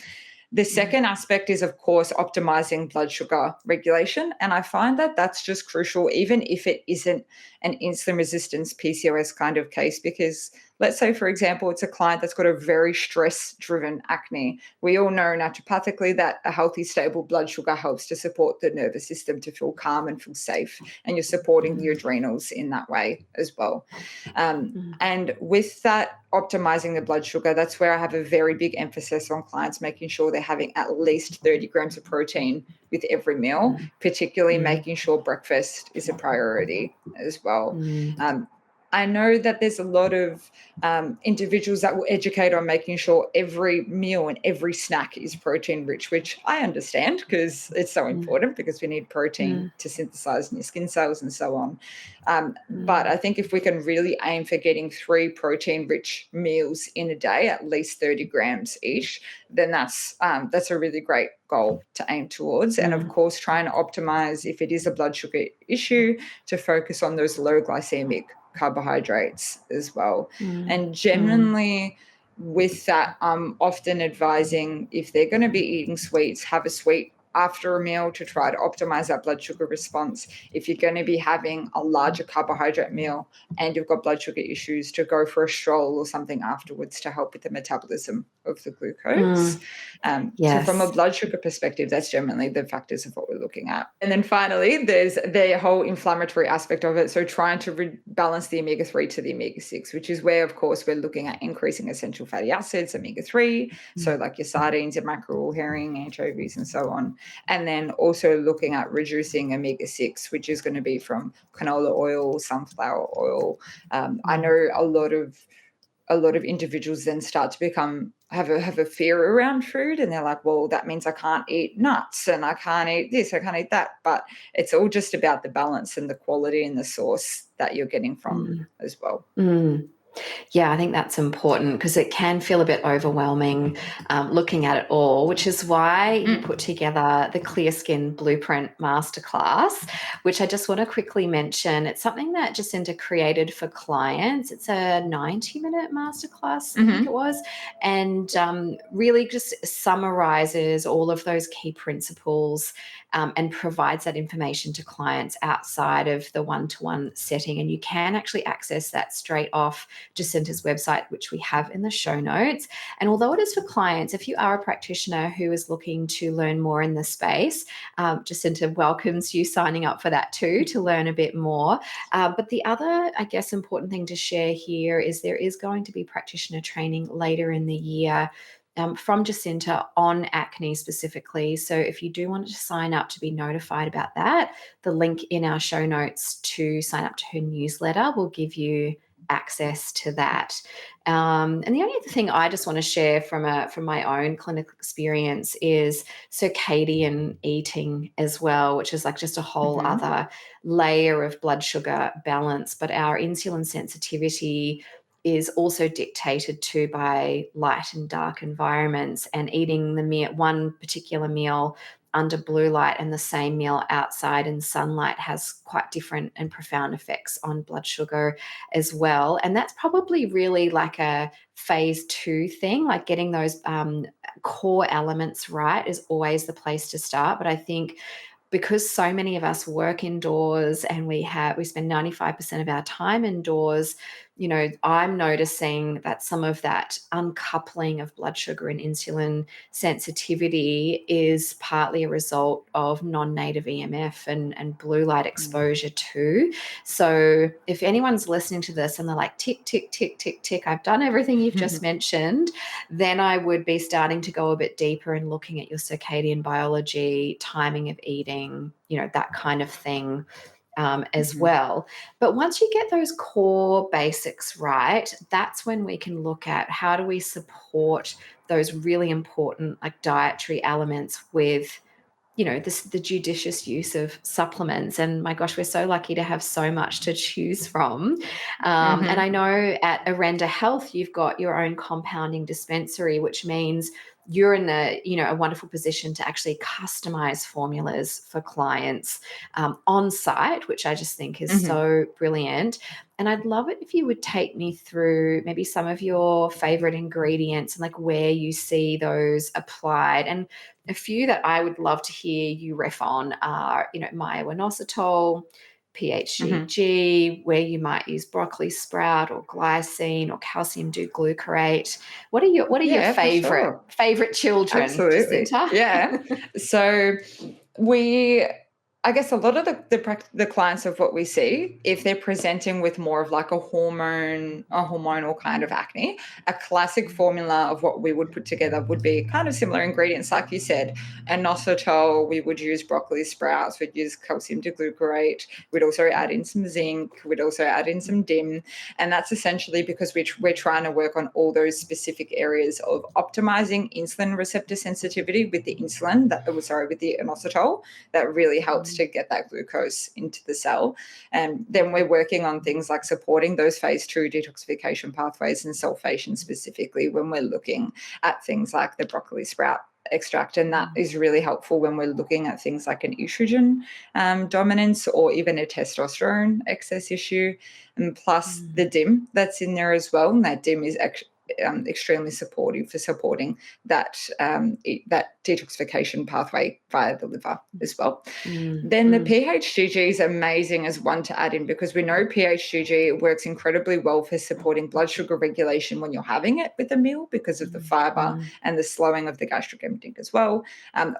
Speaker 2: The second aspect is, of course, optimizing blood sugar regulation. And I find that that's just crucial, even if it isn't an insulin resistance PCOS kind of case, because let's say, for example, it's a client that's got a very stress-driven acne. We all know naturopathically that a healthy, stable blood sugar helps to support the nervous system to feel calm and feel safe. And you're supporting the adrenals in that way as well. And with that, optimizing the blood sugar, that's where I have a very big emphasis on clients making sure they're having at least 30 grams of protein with every meal, particularly making sure breakfast is a priority as well. I know that there's a lot of individuals that will educate on making sure every meal and every snack is protein rich, which I understand because it's so important, because we need protein to synthesize new skin cells and so on. But I think if we can really aim for getting 3 protein rich meals in a day, at least 30 grams each, then that's a really great goal to aim towards. And of course, trying to optimize, if it is a blood sugar issue, to focus on those low glycemic carbohydrates as well. And genuinely with that, I'm often advising, if they're going to be eating sweets, have a sweet after a meal to try to optimize that blood sugar response. If you're going to be having a larger carbohydrate meal and you've got blood sugar issues, to go for a stroll or something afterwards to help with the metabolism of the glucose. So from a blood sugar perspective, that's generally the factors of what we're looking at. And then finally, there's the whole inflammatory aspect of it. So trying to balance the omega-3 to the omega-6, which is where, of course, we're looking at increasing essential fatty acids, omega-3, so like your sardines, your mackerel, herring, anchovies, and so on. And then also looking at reducing omega-6, which is going to be from canola oil, sunflower oil. I know a lot of individuals then start to have a fear around food, and they're like, well, that means I can't eat nuts and I can't eat this, I can't eat that. But it's all just about the balance and the quality and the source that you're getting from as well.
Speaker 1: Yeah, I think that's important, because it can feel a bit overwhelming looking at it all, which is why you put together the Clear Skin Blueprint Masterclass, which I just want to quickly mention. It's something that Jacinta created for clients. It's a 90-minute masterclass, I think it was, and really just summarizes all of those key principles and provides that information to clients outside of the one-to-one setting. And you can actually access that straight off Jacinta's website, which we have in the show notes. And although it is for clients, if you are a practitioner who is looking to learn more in this space, Jacinta welcomes you signing up for that too, to learn a bit more. But the other, I guess, important thing to share here is there is going to be practitioner training later in the year from Jacinta on acne specifically. So if you do want to sign up to be notified about that, the link in our show notes to sign up to her newsletter will give you access to that. And the only other thing I just want to share from my own clinical experience is circadian eating as well, which is like just a whole other layer of blood sugar balance. But our insulin sensitivity is also dictated to by light and dark environments, and eating one particular meal under blue light and the same meal outside in sunlight has quite different and profound effects on blood sugar as well. And that's probably really like a phase 2 thing, like getting those core elements right is always the place to start. But I think because so many of us work indoors and we spend 95% of our time indoors, I'm noticing that some of that uncoupling of blood sugar and insulin sensitivity is partly a result of non-native EMF and blue light exposure too. So if anyone's listening to this and they're like, tick, tick, tick, tick, tick, I've done everything you've just mentioned, then I would be starting to go a bit deeper and looking at your circadian biology, timing of eating, that kind of thing. As well. But once you get those core basics right, that's when we can look at how do we support those really important like dietary elements with the judicious use of supplements. And my gosh, we're so lucky to have so much to choose from. And I know at Arenda Health, you've got your own compounding dispensary, which means you're in a wonderful position to actually customize formulas for clients on site, which I just think is
Speaker 2: Mhm.
Speaker 1: so brilliant. And I'd love it if you would take me through maybe some of your favorite ingredients and like where you see those applied. And a few that I would love to hear you riff on are, myo-inositol,
Speaker 2: Mhm.
Speaker 1: PHGG, where you might use broccoli sprout or glycine or calcium D-glucarate. What are your
Speaker 2: Yeah, for
Speaker 1: favorite
Speaker 2: sure.
Speaker 1: children,
Speaker 2: Absolutely.
Speaker 1: Jacinta?
Speaker 2: Yeah. So we I guess a lot of the clients of what we see, if they're presenting with more of like a hormonal kind of acne, a classic formula of what we would put together would be kind of similar ingredients, like you said, inositol. We would use broccoli sprouts. We'd use calcium diglucarate. We'd also add in some zinc. We'd also add in some DIM, and that's essentially because we're trying to work on all those specific areas of optimizing insulin receptor sensitivity with the with the inositol that really helps to get that glucose into the cell. And then we're working on things like supporting those phase 2 detoxification pathways and sulfation specifically when we're looking at things like the broccoli sprout extract. And that is really helpful when we're looking at things like an estrogen dominance or even a testosterone excess issue. And plus the DIM that's in there as well. And that DIM is extremely supportive for supporting that that detoxification pathway via the liver as well. Then the PHGG is amazing as one to add in because we know PHGG works incredibly well for supporting blood sugar regulation when you're having it with a meal because of the fiber and the slowing of the gastric emptying as well,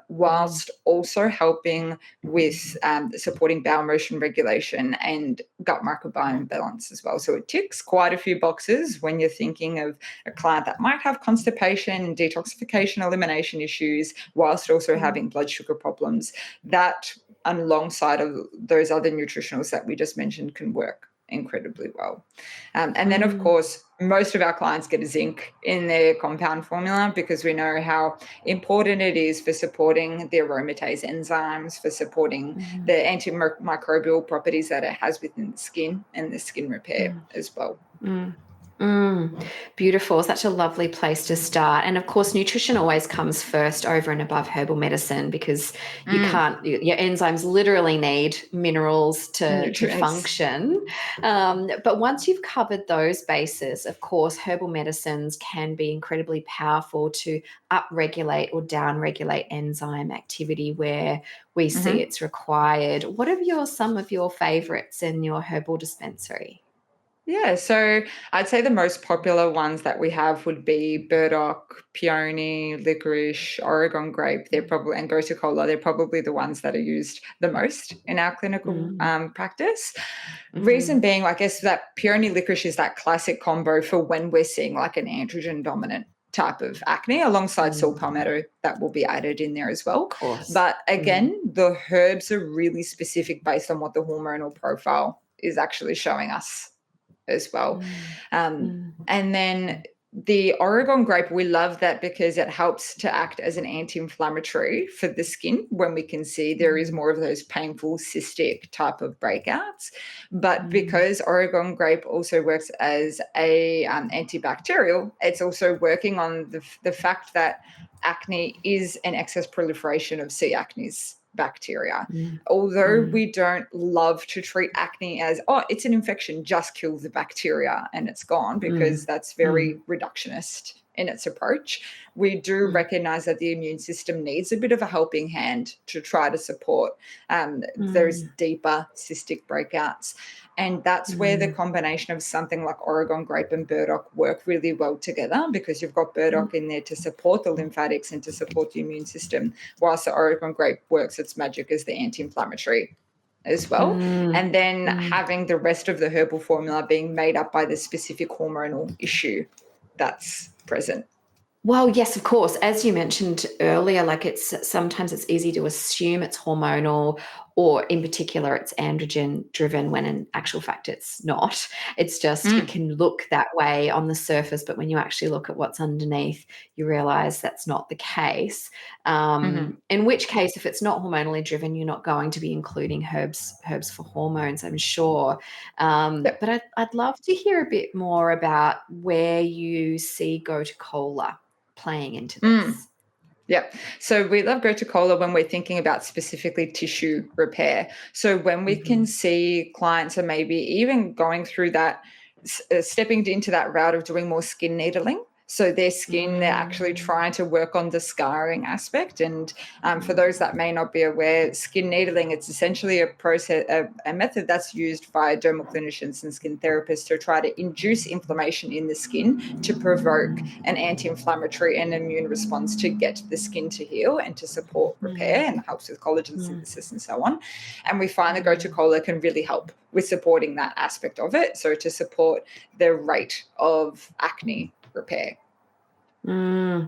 Speaker 2: whilst also helping with supporting bowel motion regulation and gut microbiome balance as well. So it ticks quite a few boxes when you're thinking of a client that might have constipation and detoxification elimination issues whilst also having blood sugar problems. That alongside of those other nutritionals that we just mentioned can work incredibly well. And then, of course, most of our clients get a zinc in their compound formula because we know how important it is for supporting the aromatase enzymes, for supporting the antimicrobial properties that it has within the skin and the skin repair as well.
Speaker 1: Beautiful. Such a lovely place to start. And of course, nutrition always comes first over and above herbal medicine because your enzymes literally need minerals to
Speaker 2: Nutrients.
Speaker 1: function. But once you've covered those bases, of course, herbal medicines can be incredibly powerful to upregulate or downregulate enzyme activity where we see it's required. What are some of your favorites in your herbal dispensary?
Speaker 2: Yeah, so I'd say the most popular ones that we have would be burdock, peony, licorice, Oregon grape. They're probably and Cola. They're probably the ones that are used the most in our clinical practice. Reason being, I guess that peony licorice is that classic combo for when we're seeing like an androgen dominant type of acne alongside saw palmetto that will be added in there as well.
Speaker 1: Of course.
Speaker 2: But again, the herbs are really specific based on what the hormonal profile is actually showing us as well. And then the Oregon grape, we love that because it helps to act as an anti-inflammatory for the skin when we can see there is more of those painful cystic type of breakouts. But because Oregon grape also works as a antibacterial, it's also working on the fact that acne is an excess proliferation of C. acnes bacteria. Although we don't love to treat acne as, it's an infection, just kill the bacteria and it's gone, because that's very reductionist in its approach. We do recognize that the immune system needs a bit of a helping hand to try to support those deeper cystic breakouts. And that's where the combination of something like Oregon grape and burdock work really well together, because you've got burdock in there to support the lymphatics and to support the immune system, whilst the Oregon grape works its magic as the anti-inflammatory as well. And then having the rest of the herbal formula being made up by the specific hormonal issue that's present.
Speaker 1: Well, yes, of course. As you mentioned earlier, like sometimes it's easy to assume it's hormonal, or in particular it's androgen driven, when in actual fact it's not. It's just it can look that way on the surface, but when you actually look at what's underneath, you realize that's not the case. In which case, if it's not hormonally driven, you're not going to be including herbs for hormones, I'm sure. But I'd love to hear a bit more about where you see Cola playing into this.
Speaker 2: Yep. So we love Cola when we're thinking about specifically tissue repair. So when we can
Speaker 1: Mhm.
Speaker 2: see clients are maybe even going through that, stepping into that route of doing more skin needling. So their skin, they're actually
Speaker 1: Mm.
Speaker 2: trying to work on the scarring aspect. And for those
Speaker 1: Mm.
Speaker 2: that may not be aware, skin needling, it's essentially a process, a method that's used by dermal clinicians and skin therapists to try to induce inflammation in the skin to provoke an anti-inflammatory and immune response to get the skin to heal and to support repair,
Speaker 1: Mm.
Speaker 2: and helps with collagen
Speaker 1: Mm.
Speaker 2: synthesis and so on. And we find that
Speaker 1: Mm.
Speaker 2: Cola can really help with supporting that aspect of it. So to support the rate of acne repair.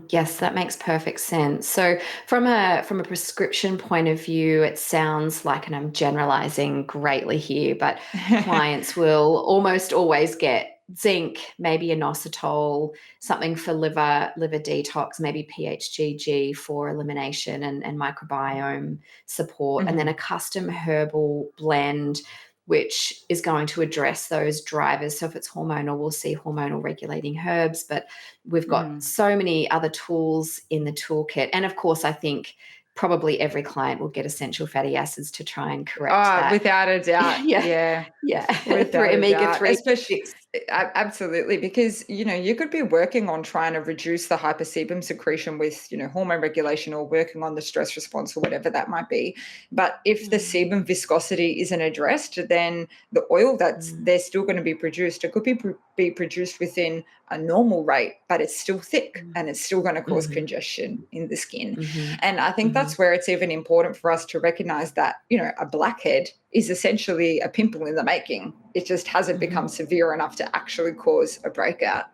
Speaker 1: Yes, that makes perfect sense. So from a prescription point of view, it sounds like, and I'm generalizing greatly here, but clients will almost always get zinc, maybe inositol, something for liver detox, maybe PHGG for elimination and microbiome support, and then
Speaker 2: Mm-hmm.
Speaker 1: a custom herbal blend which is going to address those drivers. So if it's hormonal, we'll see hormonal regulating herbs, but we've got
Speaker 2: Mm-hmm.
Speaker 1: so many other tools in the toolkit. And of course, I think probably every client will get essential fatty acids to try and correct
Speaker 2: Oh,
Speaker 1: that.
Speaker 2: without a doubt.
Speaker 1: Yeah.
Speaker 2: Yeah.
Speaker 1: Yeah.
Speaker 2: Without
Speaker 1: Through
Speaker 2: a
Speaker 1: omega
Speaker 2: doubt,
Speaker 1: 3
Speaker 2: especially,
Speaker 1: 6.
Speaker 2: absolutely, because you could be working on trying to reduce the hypersebum secretion with hormone regulation, or working on the stress response, or whatever that might be. But if the
Speaker 1: Mm,
Speaker 2: sebum viscosity isn't addressed, then the oil that's
Speaker 1: mm,
Speaker 2: they're still going to be produced, it could be produced within a normal rate, but it's still thick
Speaker 1: mm,
Speaker 2: and it's still going to cause
Speaker 1: mhm,
Speaker 2: congestion in the skin.
Speaker 1: mhm,
Speaker 2: And I think
Speaker 1: mhm,
Speaker 2: that's where it's even important for us to recognize that, a blackhead is essentially a pimple in the making. It just hasn't become
Speaker 1: mhm,
Speaker 2: severe enough to actually cause a breakout.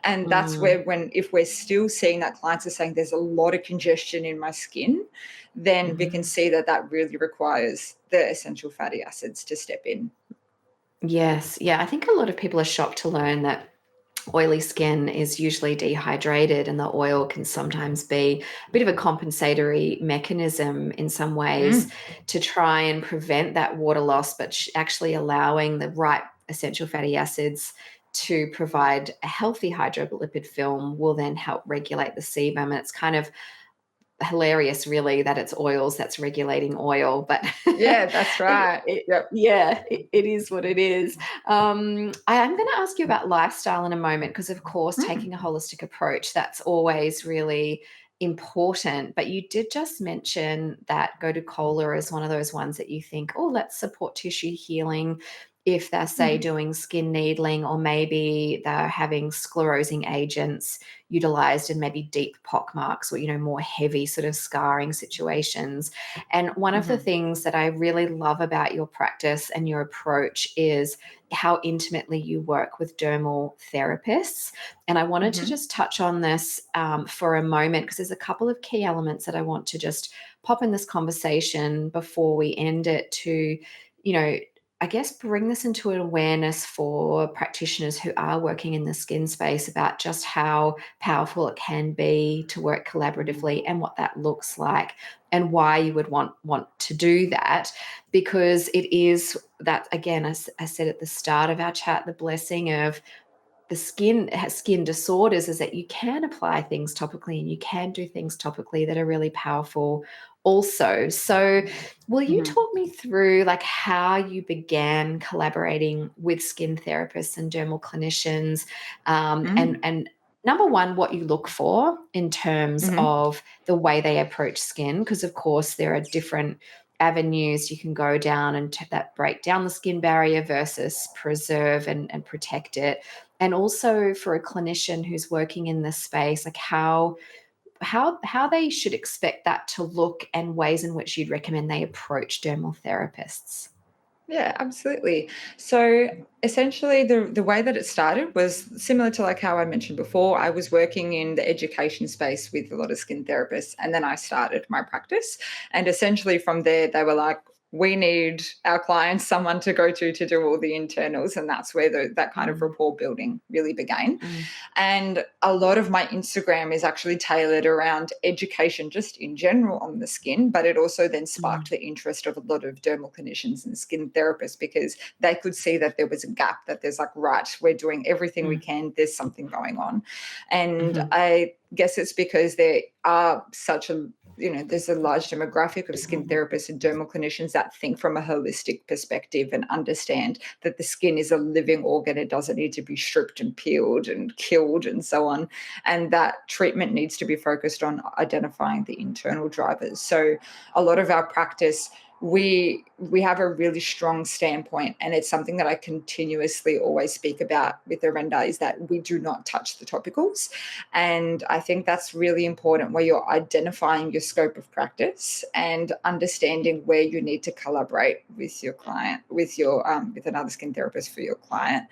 Speaker 2: And that's
Speaker 1: mm,
Speaker 2: where, if we're still seeing that clients are saying there's a lot of congestion in my skin, then we can
Speaker 1: mhm.
Speaker 2: see that that really requires the essential fatty acids to step in.
Speaker 1: Yes. Yeah. I think a lot of people are shocked to learn that oily skin is usually dehydrated, and the oil can sometimes be a bit of a compensatory mechanism in some ways
Speaker 2: Mm,
Speaker 1: to try and prevent that water loss, but actually allowing the right essential fatty acids to provide a healthy hydrocolipid film will then help regulate the sebum. And it's kind of hilarious really that it's oils that's regulating oil, but
Speaker 2: yeah, that's right. Yep.
Speaker 1: yeah, it is what it is. I am going to ask you about lifestyle in a moment because of course
Speaker 2: Mm,
Speaker 1: taking a holistic approach, that's always really important, but you did just mention that go to cola is one of those ones that you think, oh, let's support tissue healing if they're, say,
Speaker 2: mhm,
Speaker 1: doing skin needling, or maybe they're having sclerosing agents utilized in maybe deep pock marks, or more heavy sort of scarring situations. And one of the
Speaker 2: mhm,
Speaker 1: things that I really love about your practice and your approach is how intimately you work with dermal therapists. And I wanted to
Speaker 2: mhm.
Speaker 1: just touch on this for a moment because there's a couple of key elements that I want to just pop in this conversation before we end it to, you know, I guess bring this into an awareness for practitioners who are working in the skin space about just how powerful it can be to work collaboratively and what that looks like and why you would want to do that, because it is that, again, as I said at the start of our chat, the blessing of the skin disorders is that you can apply things topically and you can do things topically that are really powerful also. So will you
Speaker 2: Mhm,
Speaker 1: talk me through like how you began collaborating with skin therapists and dermal clinicians,
Speaker 2: mhm,
Speaker 1: and number one, what you look for in terms
Speaker 2: mhm,
Speaker 1: of the way they approach skin, because of course there are different avenues you can go down and that break down the skin barrier versus preserve and protect it. And also for a clinician who's working in this space, like how they should expect that to look and ways in which you'd recommend they approach dermal therapists.
Speaker 2: yeah, absolutely. So essentially, the way that it started was similar to like how I mentioned before. I was working in the education space with a lot of skin therapists, and then I started my practice. And essentially, from there, they were like, we need our clients someone to go to do all the internals, and that's where that kind of rapport building really began.
Speaker 1: Mm.
Speaker 2: And a lot of my Instagram is actually tailored around education just in general on the skin, but it also then sparked the interest of a lot of dermal clinicians and skin therapists, because they could see that there was a gap, that there's like, right, we're doing everything we can, there's something going on. And I guess it's because there are such a there's a large demographic of skin therapists and dermal clinicians that think from a holistic perspective and understand that the skin is a living organ. It doesn't need to be stripped and peeled and killed and so on. And that treatment needs to be focused on identifying the internal drivers. So a lot of our practice, we have a really strong standpoint, and it's something that I continuously always speak about with Arenda, is that we do not touch the topicals. And I think that's really important, where you're identifying your scope of practice and understanding where you need to collaborate with your client, with another skin therapist for your client.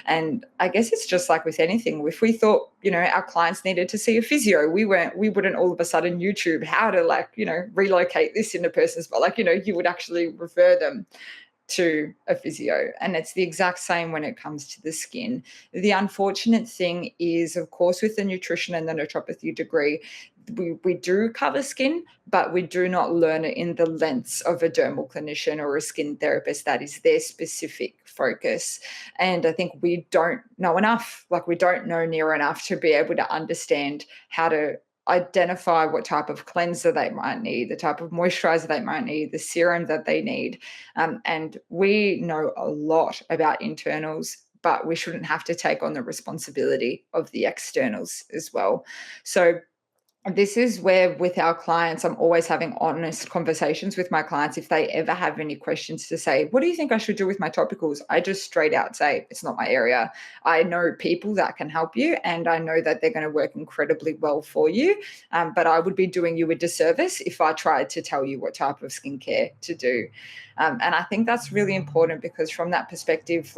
Speaker 2: And I guess it's just like with anything. If we thought, our clients needed to see a physio, we wouldn't all of a sudden YouTube how to relocate this in a person's body. You would actually refer them to a physio. And it's the exact same when it comes to the skin. The unfortunate thing is, of course, with the nutrition and the naturopathy degree, we do cover skin, but we do not learn it in the lens of a dermal clinician or a skin therapist. That is their specific focus. And I think we don't know enough, we don't know near enough to be able to understand how to identify what type of cleanser they might need, the type of moisturizer they might need, the serum that they need. And we know a lot about internals, but we shouldn't have to take on the responsibility of the externals as well. So this is where, with our clients, I'm always having honest conversations with my clients. If they ever have any questions to say, what do you think I should do with my topicals? I just straight out say, it's not my area. I know people that can help you, and I know that they're going to work incredibly well for you. But I would be doing you a disservice if I tried to tell you what type of skincare to do. And I think that's really important, because from that perspective,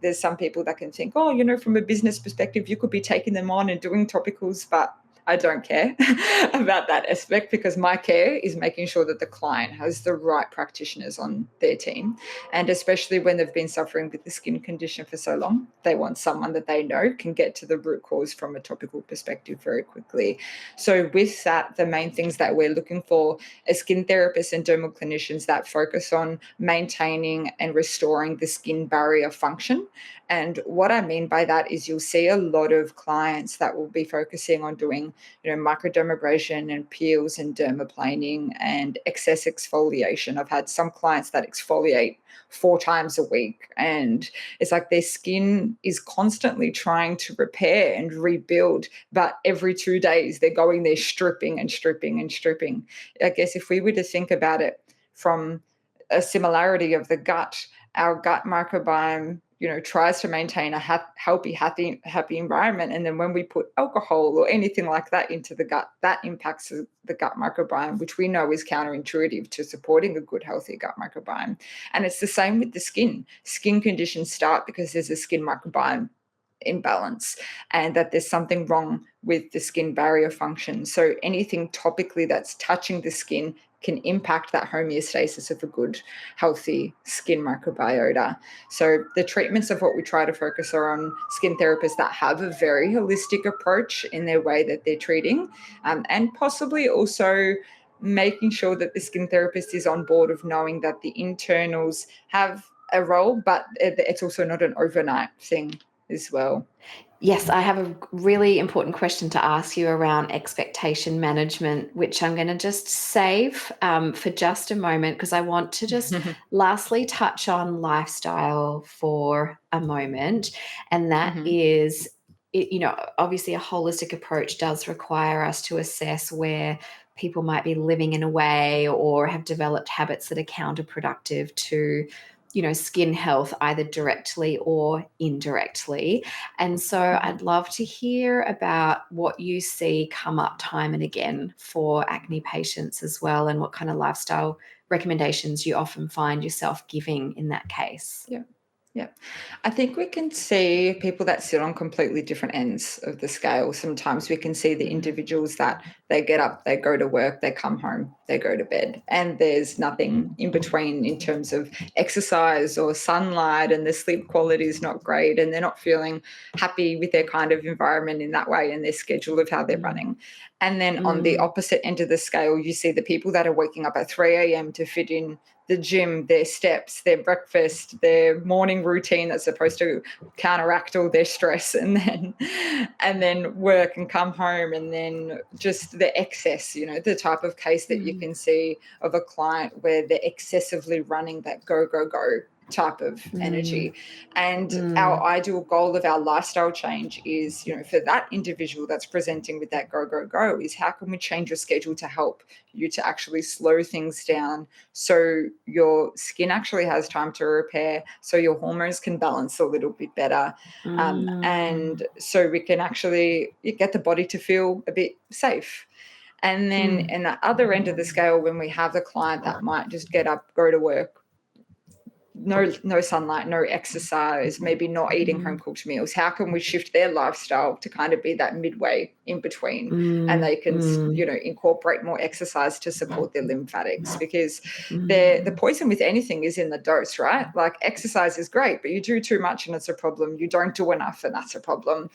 Speaker 2: there's some people that can think, from a business perspective, you could be taking them on and doing topicals, but I don't care about that aspect, because my care is making sure that the client has the right practitioners on their team. And especially when they've been suffering with the skin condition for so long, they want someone that they know can get to the root cause from a topical perspective very quickly. So with that, the main things that we're looking for are skin therapists and dermal clinicians that focus on maintaining and restoring the skin barrier function. And what I mean by that is, you'll see a lot of clients that will be focusing on doing, microdermabrasion and peels and dermaplaning and excess exfoliation. I've had some clients that exfoliate 4 times a week, and it's like their skin is constantly trying to repair and rebuild, but every 2 days they're going there stripping and stripping and stripping. I guess if we were to think about it from a similarity of the gut, our gut microbiome tries to maintain a healthy, happy environment. And then when we put alcohol or anything like that into the gut, that impacts the gut microbiome, which we know is counterintuitive to supporting a good, healthy gut microbiome. And it's the same with the skin. Skin conditions start because there's a skin microbiome imbalance, and that there's something wrong with the skin barrier function. So anything topically that's touching the skin can impact that homeostasis of a good, healthy skin microbiota. So the treatments of what we try to focus on skin therapists that have a very holistic approach in their way that they're treating, and possibly also making sure that the skin therapist is on board of knowing that the internals have a role, but it's also not an overnight thing as well.
Speaker 1: Yes, I have a really important question to ask you around expectation management, which I'm going to just save for just a moment, because I want to just lastly touch on lifestyle for a moment. And that is, obviously a holistic approach does require us to assess where people might be living in a way or have developed habits that are counterproductive to skin health, either directly or indirectly. And so I'd love to hear about what you see come up time and again for acne patients as well, and what kind of lifestyle recommendations you often find yourself giving in that case.
Speaker 2: Yeah. I think we can see people that sit on completely different ends of the scale. Sometimes we can see the individuals that they get up, they go to work, they come home, they go to bed. And there's nothing in between in terms of exercise or sunlight, and the sleep quality is not great, and they're not feeling happy with their kind of environment in that way and their schedule of how they're running. And then on the opposite end of the scale, you see the people that are waking up at 3 a.m. to fit in the gym, their steps, their breakfast, their morning routine that's supposed to counteract all their stress, and then work and come home, and then just the excess, the type of case that you can see of a client where they're excessively running that go, go, go type of energy. And our ideal goal of our lifestyle change is, for that individual that's presenting with that go, go, go, is how can we change your schedule to help you to actually slow things down so your skin actually has time to repair, so your hormones can balance a little bit better, and so we can actually get the body to feel a bit safe. And then in the other end of the scale, when we have the client that might just get up, go to work, no sunlight, no exercise, maybe not eating home cooked meals, how can we shift their lifestyle to kind of be that midway in between, and they can incorporate more exercise to support their lymphatics? Because the poison with anything is in the dose, right? Like, exercise is great, but you do too much and it's a problem. You don't do enough and that's a problem.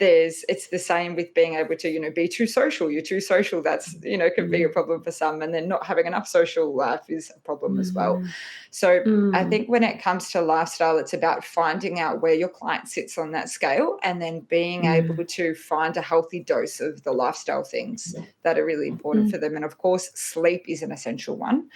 Speaker 2: It's the same with being able to, be too social. You're too social. That's, can be a problem for some. And then not having enough social life is a problem as well. So I think when it comes to lifestyle, it's about finding out where your client sits on that scale, and then being able to find a healthy dose of the lifestyle things that are really important for them. And of course, sleep is an essential one,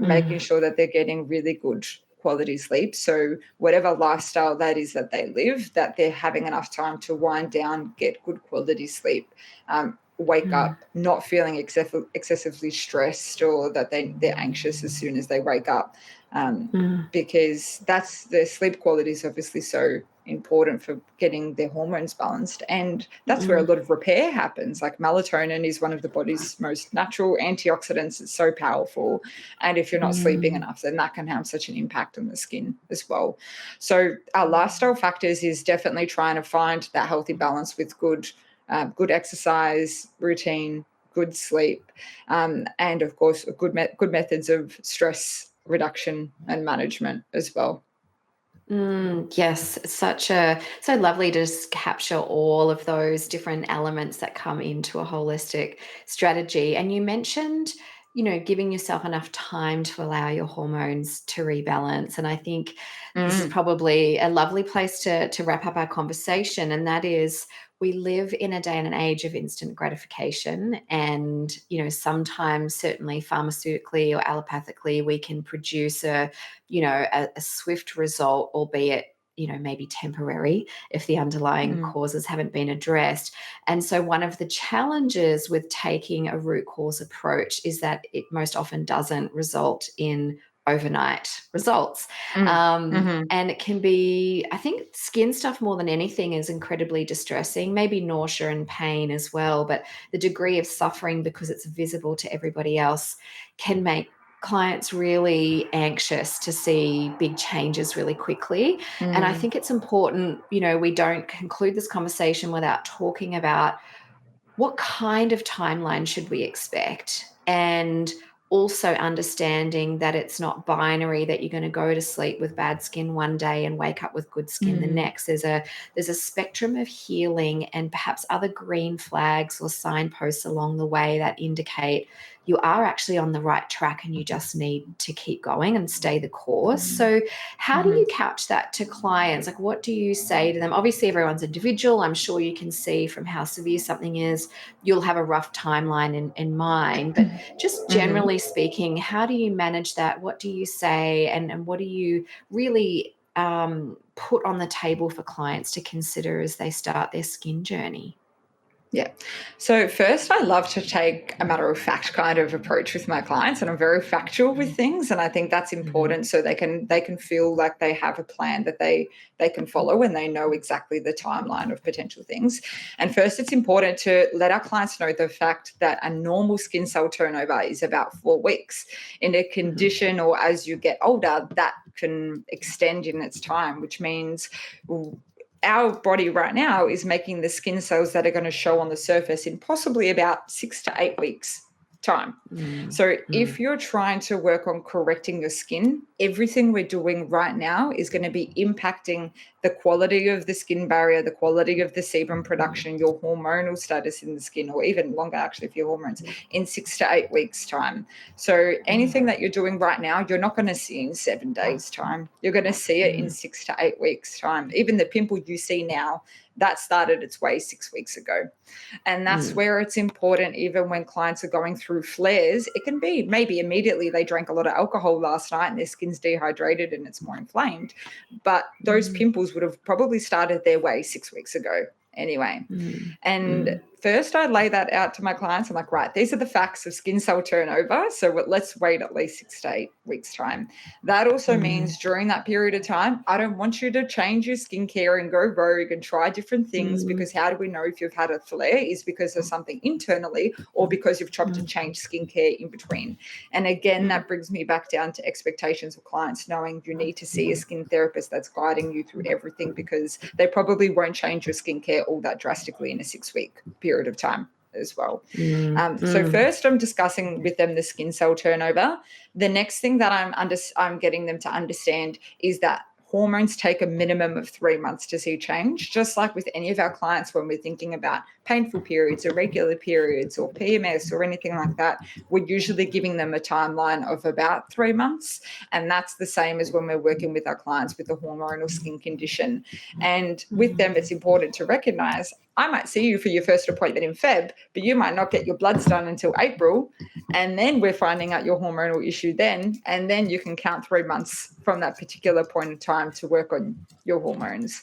Speaker 2: making sure that they're getting really good quality sleep. So whatever lifestyle that is that they live, that they're having enough time to wind down, get good quality sleep, wake up not feeling excessively stressed, or that they're anxious as soon as they wake up, because that's the sleep quality is obviously so important for getting their hormones balanced. And that's where a lot of repair happens. Like, melatonin is one of the body's most natural antioxidants. It's so powerful. And if you're not sleeping enough, then that can have such an impact on the skin as well. So our lifestyle factors is definitely trying to find that healthy balance with good exercise routine, good sleep, and of course good methods of stress reduction and management as well.
Speaker 1: Yes, it's so lovely to just capture all of those different elements that come into a holistic strategy. And you mentioned, giving yourself enough time to allow your hormones to rebalance. And I think this is probably a lovely place to wrap up our conversation. And that is, we live in a day and an age of instant gratification. And, sometimes, certainly pharmaceutically or allopathically, we can produce a swift result, albeit, maybe temporary, if the underlying causes haven't been addressed. And so one of the challenges with taking a root cause approach is that it most often doesn't result in overnight results. And it can be, I think, skin stuff more than anything is incredibly distressing, maybe nausea and pain as well. But the degree of suffering, because it's visible to everybody else, can make clients really anxious to see big changes really quickly. And I think it's important, we don't conclude this conversation without talking about what kind of timeline should we expect, and also understanding that it's not binary, that you're going to go to sleep with bad skin one day and wake up with good skin the next. There's a spectrum of healing, and perhaps other green flags or signposts along the way that indicate you are actually on the right track, and you just need to keep going and stay the course. So how do you couch that to clients? Like, what do you say to them? Obviously, everyone's individual. I'm sure you can see from how severe something is, you'll have a rough timeline in mind. But just generally speaking, how do you manage that? What do you say? And what do you really put on the table for clients to consider as they start their skin journey?
Speaker 2: Yeah. So first, I love to take a matter of fact kind of approach with my clients, and I'm very factual with things. And I think that's important, so they can feel like they have a plan that they can follow, and they know exactly the timeline of potential things. And first, it's important to let our clients know the fact that a normal skin cell turnover is about 4 weeks. In a condition, or as you get older, that can extend in its time, which means our body right now is making the skin cells that are going to show on the surface in possibly about 6 to 8 weeks. time.
Speaker 1: Mm,
Speaker 2: So
Speaker 1: mm,
Speaker 2: if you're trying to work on correcting your skin, everything we're doing right now is going to be impacting the quality of the skin barrier, the quality of the sebum production, your hormonal status in the skin, or even longer actually for your hormones, in 6 to 8 weeks' time. So anything that you're doing right now, you're not going to see in 7 days' time. You're going to see it in 6 to 8 weeks' time. Even the pimple you see now, that started its way 6 weeks ago. And that's
Speaker 1: mm,
Speaker 2: where it's important, even when clients are going through flares, it can be maybe immediately they drank a lot of alcohol last night and their skin's dehydrated and it's more inflamed. But those
Speaker 1: mm,
Speaker 2: pimples would have probably started their way 6 weeks ago anyway.
Speaker 1: mm,
Speaker 2: And
Speaker 1: mm,
Speaker 2: first, I lay that out to my clients. I'm like, right, these are the facts of skin cell turnover. So let's wait at least 6 to 8 weeks' time. That also
Speaker 1: mm,
Speaker 2: means during that period of time, I don't want you to change your skincare and go rogue and try different things,
Speaker 1: mm,
Speaker 2: because how do we know if you've had a flare is because of something internally or because you've chopped and
Speaker 1: mm,
Speaker 2: changed skincare in between. And again,
Speaker 1: mm,
Speaker 2: that brings me back down to expectations of clients, knowing you need to see a skin therapist that's guiding you through everything, because they probably won't change your skincare all that drastically in a 6 week period of time as well.
Speaker 1: mm,
Speaker 2: So
Speaker 1: mm,
Speaker 2: first, I'm discussing with them the skin cell turnover. The next thing that I'm getting them to understand is that hormones take a minimum of 3 months to see change. Just like with any of our clients, when we're thinking about painful periods, irregular periods, or PMS or anything like that, we're usually giving them a timeline of about 3 months. And that's the same as when we're working with our clients with a hormonal skin condition. And with them, it's important to recognize I might see you for your first appointment in Feb, but you might not get your bloods done until April. And then we're finding out your hormonal issue then. And then you can count 3 months from that particular point in time to work on your hormones.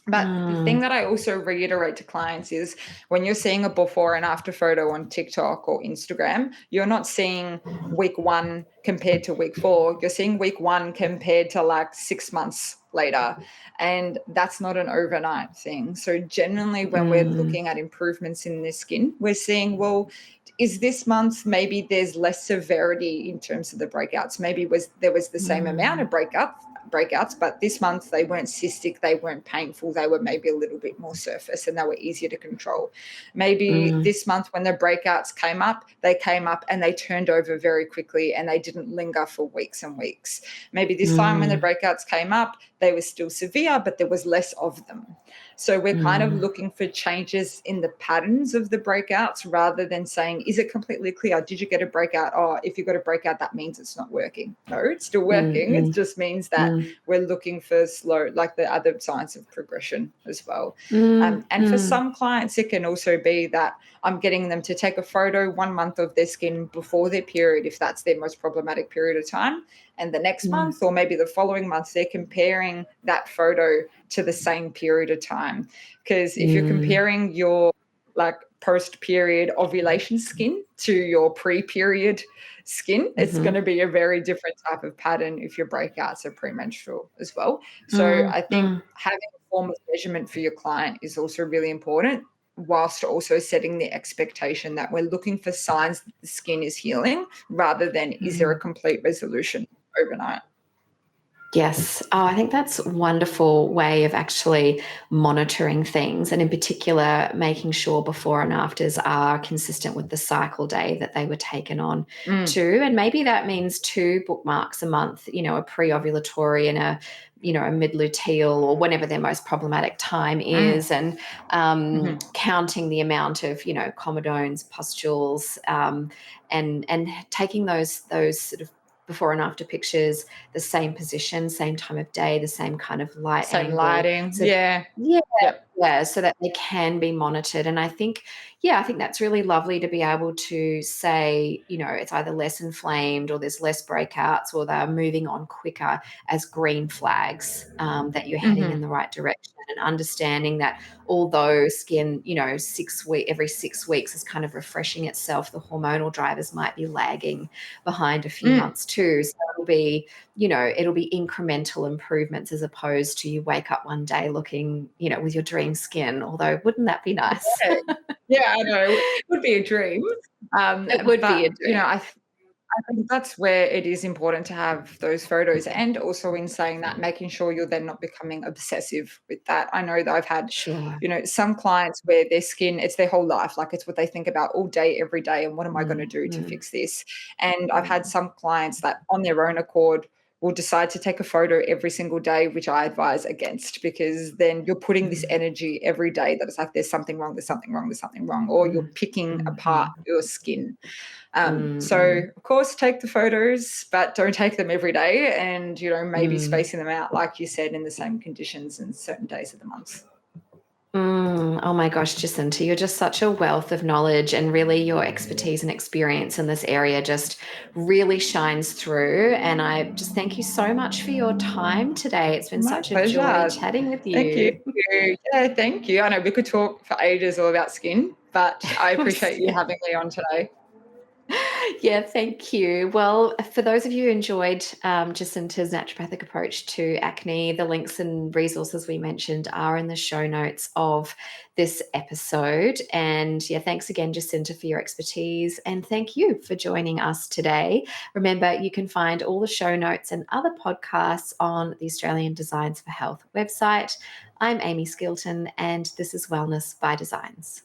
Speaker 2: But the thing
Speaker 1: mm,
Speaker 2: that I also reiterate to clients is when you're seeing a before and after photo on TikTok or Instagram, you're not seeing week 1 compared to week 4. You're seeing week 1 compared to like 6 months later. And that's not an overnight thing. So generally when we're
Speaker 1: mm,
Speaker 2: looking at improvements in the skin, we're seeing, well, is this month maybe there's less severity in terms of the breakouts? Maybe there was the same amount of breakouts, but this month they weren't cystic, they weren't painful, they were maybe a little bit more surface and they were easier to control. Maybe
Speaker 1: mm,
Speaker 2: this month when the breakouts came up, they came up and they turned over very quickly and they didn't linger for weeks and weeks. Maybe this time when the
Speaker 1: mm,
Speaker 2: breakouts came up, they were still severe, but there was less of them. So we're kind of
Speaker 1: mm,
Speaker 2: looking for changes in the patterns of the breakouts rather than saying, is it completely clear? Did you get a breakout? Oh, if you got a breakout, that means it's not working. No, it's still
Speaker 1: mm,
Speaker 2: working. It
Speaker 1: mm,
Speaker 2: just means that
Speaker 1: mm,
Speaker 2: we're looking for slow, like the other signs of progression as well.
Speaker 1: mm,
Speaker 2: And for
Speaker 1: mm,
Speaker 2: some clients, it can also be that I'm getting them to take a photo 1 month of their skin before their period, if that's their most problematic period of time. And the next
Speaker 1: mm,
Speaker 2: month, or maybe the following month, they're comparing that photo to the same period of time. Because if you're
Speaker 1: mm,
Speaker 2: comparing your like post-period ovulation skin to your pre-period skin, it's going
Speaker 1: mhm,
Speaker 2: to be a very different type of pattern if your breakouts are premenstrual as well. So
Speaker 1: mm,
Speaker 2: I think
Speaker 1: mm.
Speaker 2: having a form of measurement for your client is also really important, whilst also setting the expectation that we're looking for signs that the skin is healing rather than is there a
Speaker 1: Mm.
Speaker 2: complete resolution overnight.
Speaker 1: Yes. Oh, I think that's a wonderful way of actually monitoring things, and in particular, making sure before and afters are consistent with the cycle day that they were taken on
Speaker 2: Mm,
Speaker 1: to. And maybe that means two bookmarks a month, a pre-ovulatory and a mid-luteal, or whenever their most problematic time
Speaker 2: mm,
Speaker 1: is, and
Speaker 2: mhm,
Speaker 1: counting the amount of, comedones, pustules, and taking those sort of before and after pictures, the same position, same time of day, the same kind of light
Speaker 2: same
Speaker 1: angle.
Speaker 2: lighting.
Speaker 1: So
Speaker 2: Yeah.
Speaker 1: yeah,
Speaker 2: Yep.
Speaker 1: yeah, so that they can be monitored. And I think that's really lovely to be able to say, it's either less inflamed or there's less breakouts or they're moving on quicker as green flags, that you're heading in
Speaker 2: Mhm.
Speaker 1: the right direction, and understanding that although skin, every 6 weeks is kind of refreshing itself, the hormonal drivers might be lagging behind a few
Speaker 2: Mm.
Speaker 1: months too. So it'll be incremental improvements as opposed to you wake up one day looking, with your dream skin. Although, wouldn't that be nice?
Speaker 2: Yeah. Yeah, I know. It would be a dream.
Speaker 1: It would be
Speaker 2: But,
Speaker 1: a dream.
Speaker 2: I think that's where it is important to have those photos, and also in saying that, making sure you're then not becoming obsessive with that. I know that I've had,
Speaker 1: Sure.
Speaker 2: some clients where their skin, it's their whole life, like it's what they think about all day, every day, and what am I going to
Speaker 1: Mm,
Speaker 2: do to
Speaker 1: mm,
Speaker 2: fix this? And I've had
Speaker 1: mm,
Speaker 2: some clients that on their own accord will decide to take a photo every single day, which I advise against, because then you're putting this
Speaker 1: mm,
Speaker 2: energy every day that it's like there's something wrong, there's something wrong, there's something wrong, or you're
Speaker 1: mm,
Speaker 2: picking apart
Speaker 1: mhm,
Speaker 2: your skin.
Speaker 1: mm,
Speaker 2: So
Speaker 1: mm,
Speaker 2: of course take the photos, but don't take them every day, and maybe
Speaker 1: mm.
Speaker 2: spacing them out, like you said, in the same conditions and certain days of the month.
Speaker 1: Oh my gosh, Jacinta, you're just such a wealth of knowledge, and really your expertise and experience in this area just really shines through. And I just thank you so much for your time today. It's been
Speaker 2: My
Speaker 1: such a joy
Speaker 2: pleasure.
Speaker 1: chatting with
Speaker 2: Thank you.
Speaker 1: you.
Speaker 2: Yeah, thank you. I know we could talk for ages all about skin, but I appreciate you having me on today.
Speaker 1: Yeah, thank you. Well, for those of you who enjoyed Jacinta's naturopathic approach to acne, the links and resources we mentioned are in the show notes of this episode. And yeah, thanks again, Jacinta, for your expertise. And thank you for joining us today. Remember, you can find all the show notes and other podcasts on the Australian Designs for Health website. I'm Amy Skilton, and this is Wellness by Designs.